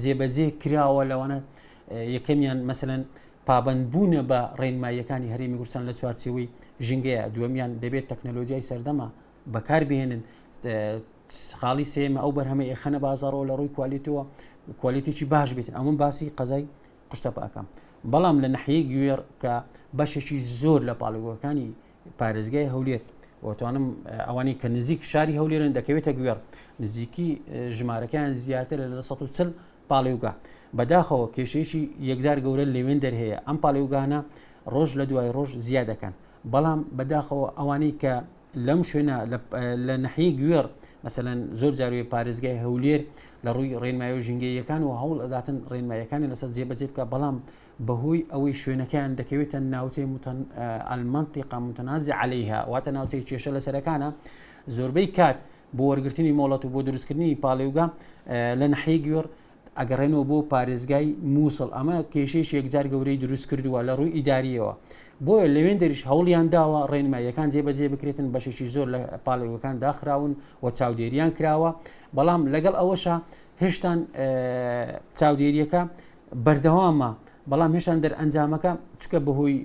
Speaker 4: جێبەجێ کراوە لەوانە یەکەمیان مەسەلەن پابندبوونە بە ڕێنماییەکانی هەرێمی کوردستان لە چوارچێوەی ژینگەیە دووەمیان دەبێت تەکنەلۆژیای سەردەما بەکاربهێنن خاڵی سێمە ئەو بەرهەمە ئێخەنە بازارەوە لە ڕووی کوالیتێکی باش بێتن ئەمە باسی قەزای قوشتەپاکەم بەڵام لە ناحیەی گوێر کە بەشێکی زۆر لە پاڵێوەکانی پارێزگای هەولێر وتوانم ئەوانی کە نزیک شاری هەولێرن دەکەوێتە گوێڕ نزیکی ژمارەکان زیاتر لە 140 پاڵێوگا بەداخەوە کێشەیەکی یەکجار گەورە لەوێن دەرهەیە ئەم پاڵێوگانە ڕۆژ لە دوای ڕۆژ زیادەکەن بەڵام بەداخەوە ئەوانەی کە لەم شوێنە لە نەحیی گوێڕ مثلەن زۆر جاروی پارێزگای هەولێر لە ڕووی ڕێنمایی و ژینگەیەکان و هەوڵ ئەداتن ڕێنمایەکانی لەسەر جێبەجێ بکە بەڵام بەهۆی ئەوەی شوێنەکان دەکەوێتە ناوچەی المنطقة متنازع عليها واتە ناوچەی کێشە لەسەرەکانە زۆربەی کات بۆ وەرگرتنی مۆڵەت و بۆ دروستکردنی پاڵێوگا لە نەحیی گوێڕ ئەگەڕێنەوە بۆ پارێزگای مووسڵ ئەمە کێشەیەکی یەکجار گەورەی دروست کردووە لە ڕووی ئیداریەوە بۆیە لەوێن دەریش هەوڵیان داوە ڕێنماییەکان جێبەجێ بکرێتن بەشێکی زۆر لە پاڵێوەکان داخراون و چاودێریان کراوە بەڵام لەگەڵ ئەوەشە هێشتان چاودێریەکە بەردەوامە بەڵام هێشتان دەرئەنجامەکە چکە بەهۆی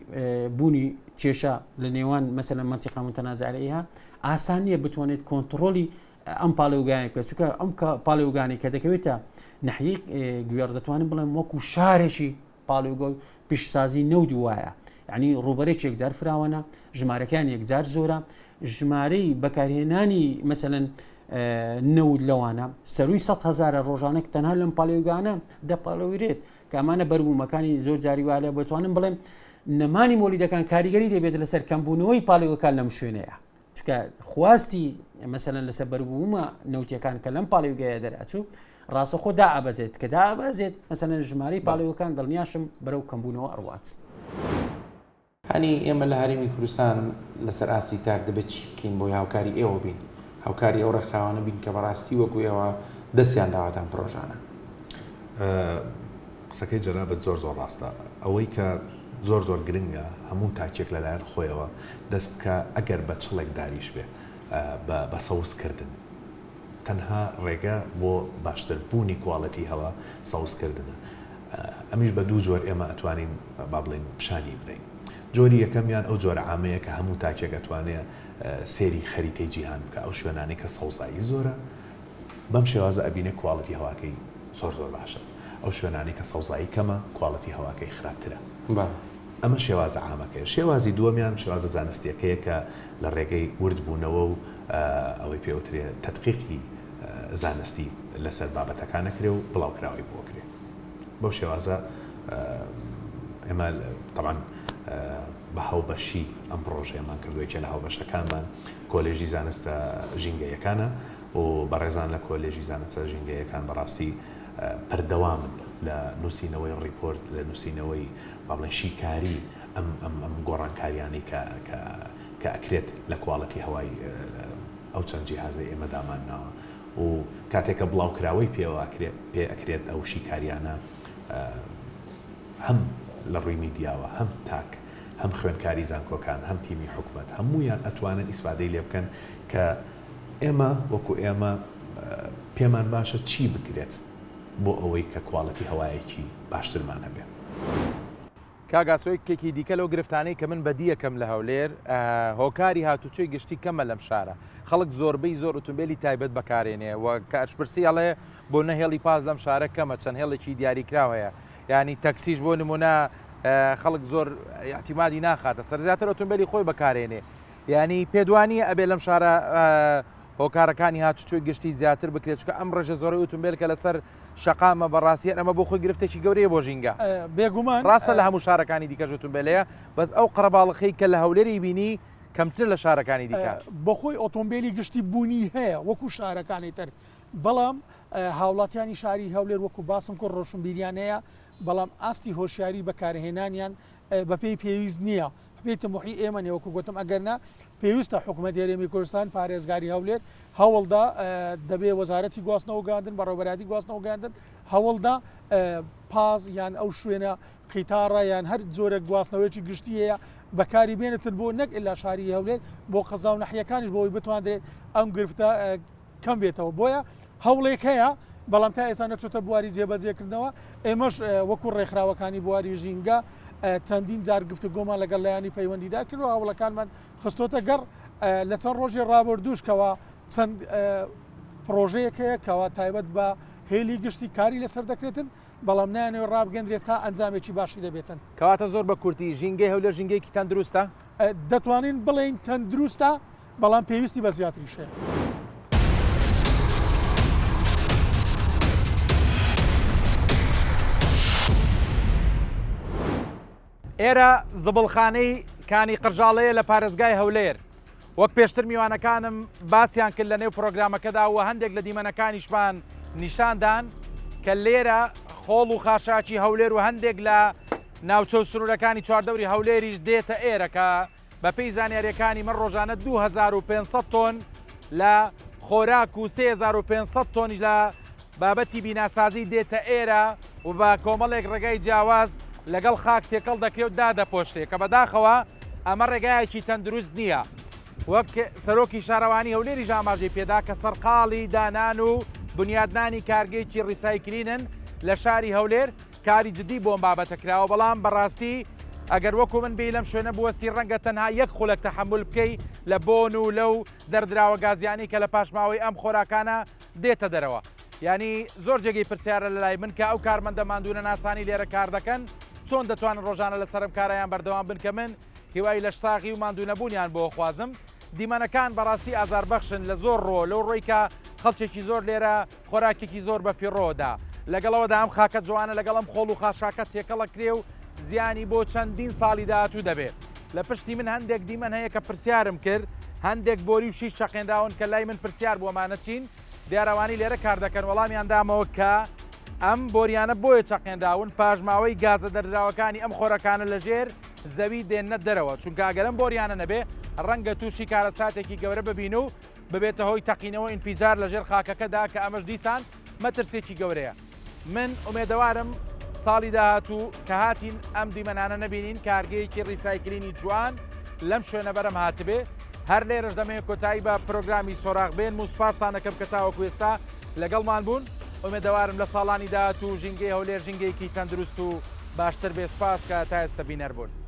Speaker 4: بوونی کێشە لە نێوان مەسەلەن منطقە متنازع عليها ئاسان نییە بتوانێت کۆنتڕۆلی ئەم پاڵێوگانی بکات چکە ئەم پاڵێوگانی کە دەکەوێتە نەحیی گوێڕ دەتوانین بڵێم وەکو شارێکی پاڵێوگە پیشسازی نەود وایە یعنی ڕوبەرێک یەکجار فراوانە ژمارەکان یەکجار زۆرە ژمارەی بەکارهێنانی مەسەلەن نەود لەوانە سەروی 100,000 ڕۆژانێک تەنها لەم پاڵێوگانە دەپاڵەویرێت کە ئەمانە بەروومەکانی زۆر جاری وایە بتوانم بڵێم نەمانی مۆلیدەکان کاریگەری دەبێت لەسەر کەمبوونەوەی پاڵێوەکان لەم شوێنەیە چکە خواستی مەسەلەن لەسەر بەروومە نەوتیەکان کە لەم پاڵێوگایە دەرئەچوو ڕاستەخۆ دائەبەزێت کە دائەبەزێت مەسەلەن ژمارەی پاڵێوەکان دڵنیاشم بەرەو کەمبوونەوە ئەڕوات
Speaker 5: هەنی ئێمە لە هەرێمی کوردستان لەسەر ئاسی تاک دەبێت چی بکەین بۆ هاوکاری ئێوە بین هاوکاری ئەو ڕێکخراوانە بین کە بەڕاستی وەکو ئێوە دەستیان داواتان پرۆژانە
Speaker 6: قسەکەی جەنابەت زۆر ڕاستە ئەوەی کە زۆر گرنگە هەموو تاکێک لەلایەن خۆیەوە دەست بکە ئەگەر بە چڵێک داریش بێ بە سەوزکردن تەنها ڕێگە بۆ باشتربوونی کواڵەتی هەوا سەوزکردنە ئەمیش بە دوو جۆر ئێمە ئەتوانین با بڵێن پیشانی بدەین جۆری یەکەمیان ئەو جۆرە عامەیە کە هەموو تاکێک ئەتوانێت سێری خەریتەی جیهان بکە ئەو شوێنانەی کە سەوزایی زۆرە بەم شێوازە ئەبینێ کواڵەتی هەواکەی زۆر باشە ئەو شوێنانی کە سەوزایی کەمە کواڵەتی هەواکەی خراپترە ئەمە شێوازە عامەکەی شێوازی دووەمیان شێوازە زانستیەکەیە کە لە ڕێگەی وردبوونەوە و ئەوەی پێوترێ تەدقیقی زانستی لەسەر بابەتەکانەکرێ و بڵاوکراوی بۆکرێ بەو شێوازە ئێمە طبعاً بە هاوبەشی ئەم پرۆژەیەمان کردووەیەکێ لە هاوبەشەکانمان کۆلێژی زانستە ژینگەیەکانە و بەڕێزان لە کۆلێژی زانستە ژینگەیەکان بەڕاستی پەردەوامن لە نووسینەوەی ڕیپۆرت لە نووسینەوەی بابڵێن شیکاری ئەم گۆڕانکاریانی کە ئەکرێت لە کواڵەتی هەوای ئەو چەند جیهازەی ئێمە دامانناوە و کاتێکە بڵاوکراوەی پێ ئەکرێت ئەو شیکاریانە هەم لە ڕووی میدیاوە هەم تاک هەم خوێنکاری زانکۆکان هەم تیمی حکومەت هەموویان ئەتوانن ئیسفادەی لێ بکەن کە ئێمە وەکو ئێمە پێمان باشە چی بکرێت بۆ ئەوەی کە کواڵەتی هەوایەکی باشترمان هەبێ
Speaker 1: کاگاسۆیەکێکی دیکە لەو گرفتانەی کە من بەدیەکەم لە هەولێر هۆکاری هاتوچۆی گشتی کەمە لەم شارە خەڵک زۆربەی زۆر ئۆتۆمبیلی تایبەت بەکارێنێ و کەشپرسی ئەڵێ بۆ نەهێڵی پاس لەم شارە کەمە چەند هێڵێکی دیاریکراو هەیە ینی تەکسیش بۆ نمونە خەڵک زۆر احتیمادی ناخاتە سەر زیاتر ئۆتۆمبیلی خۆی بەکارێنێ ینی پێدوانیە ئەبێ لەم شارە هۆکارەکانی هاتوچۆی گشتی زیاتر بکرێت چکە ئەم ڕێژە زۆرەی ئۆتۆمبیل کە لەسەر شەقامە بەڕاستی ئەمە بۆ خۆی گرفتێکی گەورەیە بۆ ژینگە
Speaker 7: بێگومان
Speaker 1: ڕاستە لە هەموو شارەکانی دیکەش ئۆتۆمبیلەیە بەس ئەو قەرەباڵخەی کە لە هەولێری بینی کەمتر لە شارەکانی دیکە
Speaker 7: بۆ خۆی ئۆتۆمبیلی گشتی بوونی هەیە وەکو شارەکانی تر بەڵام هاوڵاتیانی شاری هەولێر وەکو باسم کۆ ڕۆشنبیریانەیە بەڵام ئاستی هۆشیاری بەکارهێنانیان بەپێی پێویست نییە بێتە محی ئێمە نێوەکو گوتم ئەگەرنا پێویستە حکوومەت هەرێمی کوردستان پارێزگاری هەولێر هەوڵدا دەبێ وەزارەتی گواستنەوە گاندن بەڕێوەبەراتی گواستنەوە گاندن هەوڵدا پاز یان ئەو شوێنە قیتارە یان هەر جۆرە گواستنەوەیکی گشتی هەیە بەکاری بێنێتن بۆ نەک ئللا شاری هەولێر بۆ قەزا و نەحیەکانیش بۆی بتوانرێت ئەم گرفتە کەم بێتەوە بۆیە هەوڵێک هەیە بەڵام تا ئێستا نەچۆتە بواری جێبەجێکردنەوە ئێمەش وەکو ڕێکخراوەکانی بواری ژینگە چەندین جار گفتوگۆمان لەگەڵ لایانی پەیوەندیدار کردەوە هەوڵەکانمان خستۆتە گەڕ لە چەند ڕۆژی ڕابردووشکەوە چەند پرۆژەیەک هەیە کەوا تایبەت بە هێلی گشتی کاری لەسەر دەکرێتن بەڵام نایانەوە ڕابگەندرێت تا ئەنجامێکی باشی دەبێتن
Speaker 1: کەواتە زۆر بە کورتی ژینگەی هەولێر ژینگەیەکی تەندروستە
Speaker 7: دەتوانین بڵێن تەندروستە بەڵام پێویستی بە زیاتریشەیە.
Speaker 1: ئێرە زبڵخانەی کانی قرژاڵەیە لە پارێزگای هەولێر. وەک پێشتر میوانەکانم باسییان کرد لە نێو پرۆگرامەکەدا و هەندێک لە دیمەنەکانیشمان نیشاندان کە لێرە خۆڵ و خاشاکی هەولێر و هەندێک لە ناوچە و سنوورەکانی چواردەوری هەولێریش دێتە ئێرەکە بە پێی زانیاریەکانی من ڕۆژانە 2500 تۆن لە خۆراک و 3500 تۆنیش لە بابەتی بیناسازی دێتە ئێرە و بە کۆمەڵێک ڕێگای جیاواز لەگەڵ خاک تێکەڵ دەکرێت و دادەپۆشتێ کە بەداخەوە ئەمە ڕێگایەکی تەندروست نییە. وەک سەرۆکی شارەوانی هەولێری ئاماژەی پێدا کە سەرقاڵی دانان و بنیادنانی کارگەیەکی ڕیسایکلینن لە شاری هەولێر کاری جدی بۆم بابەتە کراوە بەڵام بەڕاستی ئەگەر وەکو من بێ لەم شوێنە بوەستی ڕەنگە تەنها یەک خولەک تەحمل بکەی لە بۆن و لەو دەردراوە گازیانی کە لە پاشماوەی ئەم خۆراکانە دێتە دەرەوە. ینی زۆر جێگەی پرسیارە لە لای من کە ئەو کارمەندە ماندوونە ناسانی لێرە کار دەکەن چۆن دەتوانن ڕۆژانە لە سەرم کارایان بەردەوام بن کە من هیوای لە ساغی و ماندوونەبوونیان بۆ خوازم. دیمەنەکان بەڕاستی ئازاربەخشن لە زۆر ڕۆ لەو ڕۆی کە خەڵکێکی زۆر لێرە خۆراکێکی زۆر بە فیڕۆدا لەگەڵەوەدا ئەم خاکە جوانە لەگەڵم خۆڵ و خاشاکە تێکەڵە کرێ و زیانی بۆ چەندین ساڵی داهاتوو دەبێت. لە پشتی من هەندێک دیمەن هەیە کە پرسیارم کرد هەندێک بۆری و شیش چەقێنراون کە لای من پرسیار بۆمانە چین دیارەوانی لێرە کار دەکەن وەڵامیان دامەوە کە ئەم بۆریانە بۆیە چەقێنراون پاژماوەی گازە دەردراوەکانی ئەم خۆرەکانە لەژێر زەوی دێنە دەرەوە چونکە ئەگەرم بۆریانە نەبێ ڕەنگە تووشی کارەساتێکی گەورە ببین و ببێتە هۆی تەقینەوە ئینفیجار لەژێر خاکەکەدا کە ئەمەش دیسان مەترسێکی گەورەیە. من ئومێدەوارم ساڵی داهاتوو کە هاتین ئەم دیمەنانە نەبینین کارگەیەکی ڕیسایکلینی جوان لەم شوێنە بەرەم هاتبێ هەر لێرەش دەمێ کۆتایی بە پرۆگرامی سۆراغ بێن و سوپاسان دەکەم کە تاوەکو ئێستا لەگەڵمان بوون. ئومێدەوارم لە ساڵانی داهاتوو ژینگەی هەولێر ژینگەیەکی تەندروست و باشتر بێ سوپاس کە تا ئێستا بینەر بوون.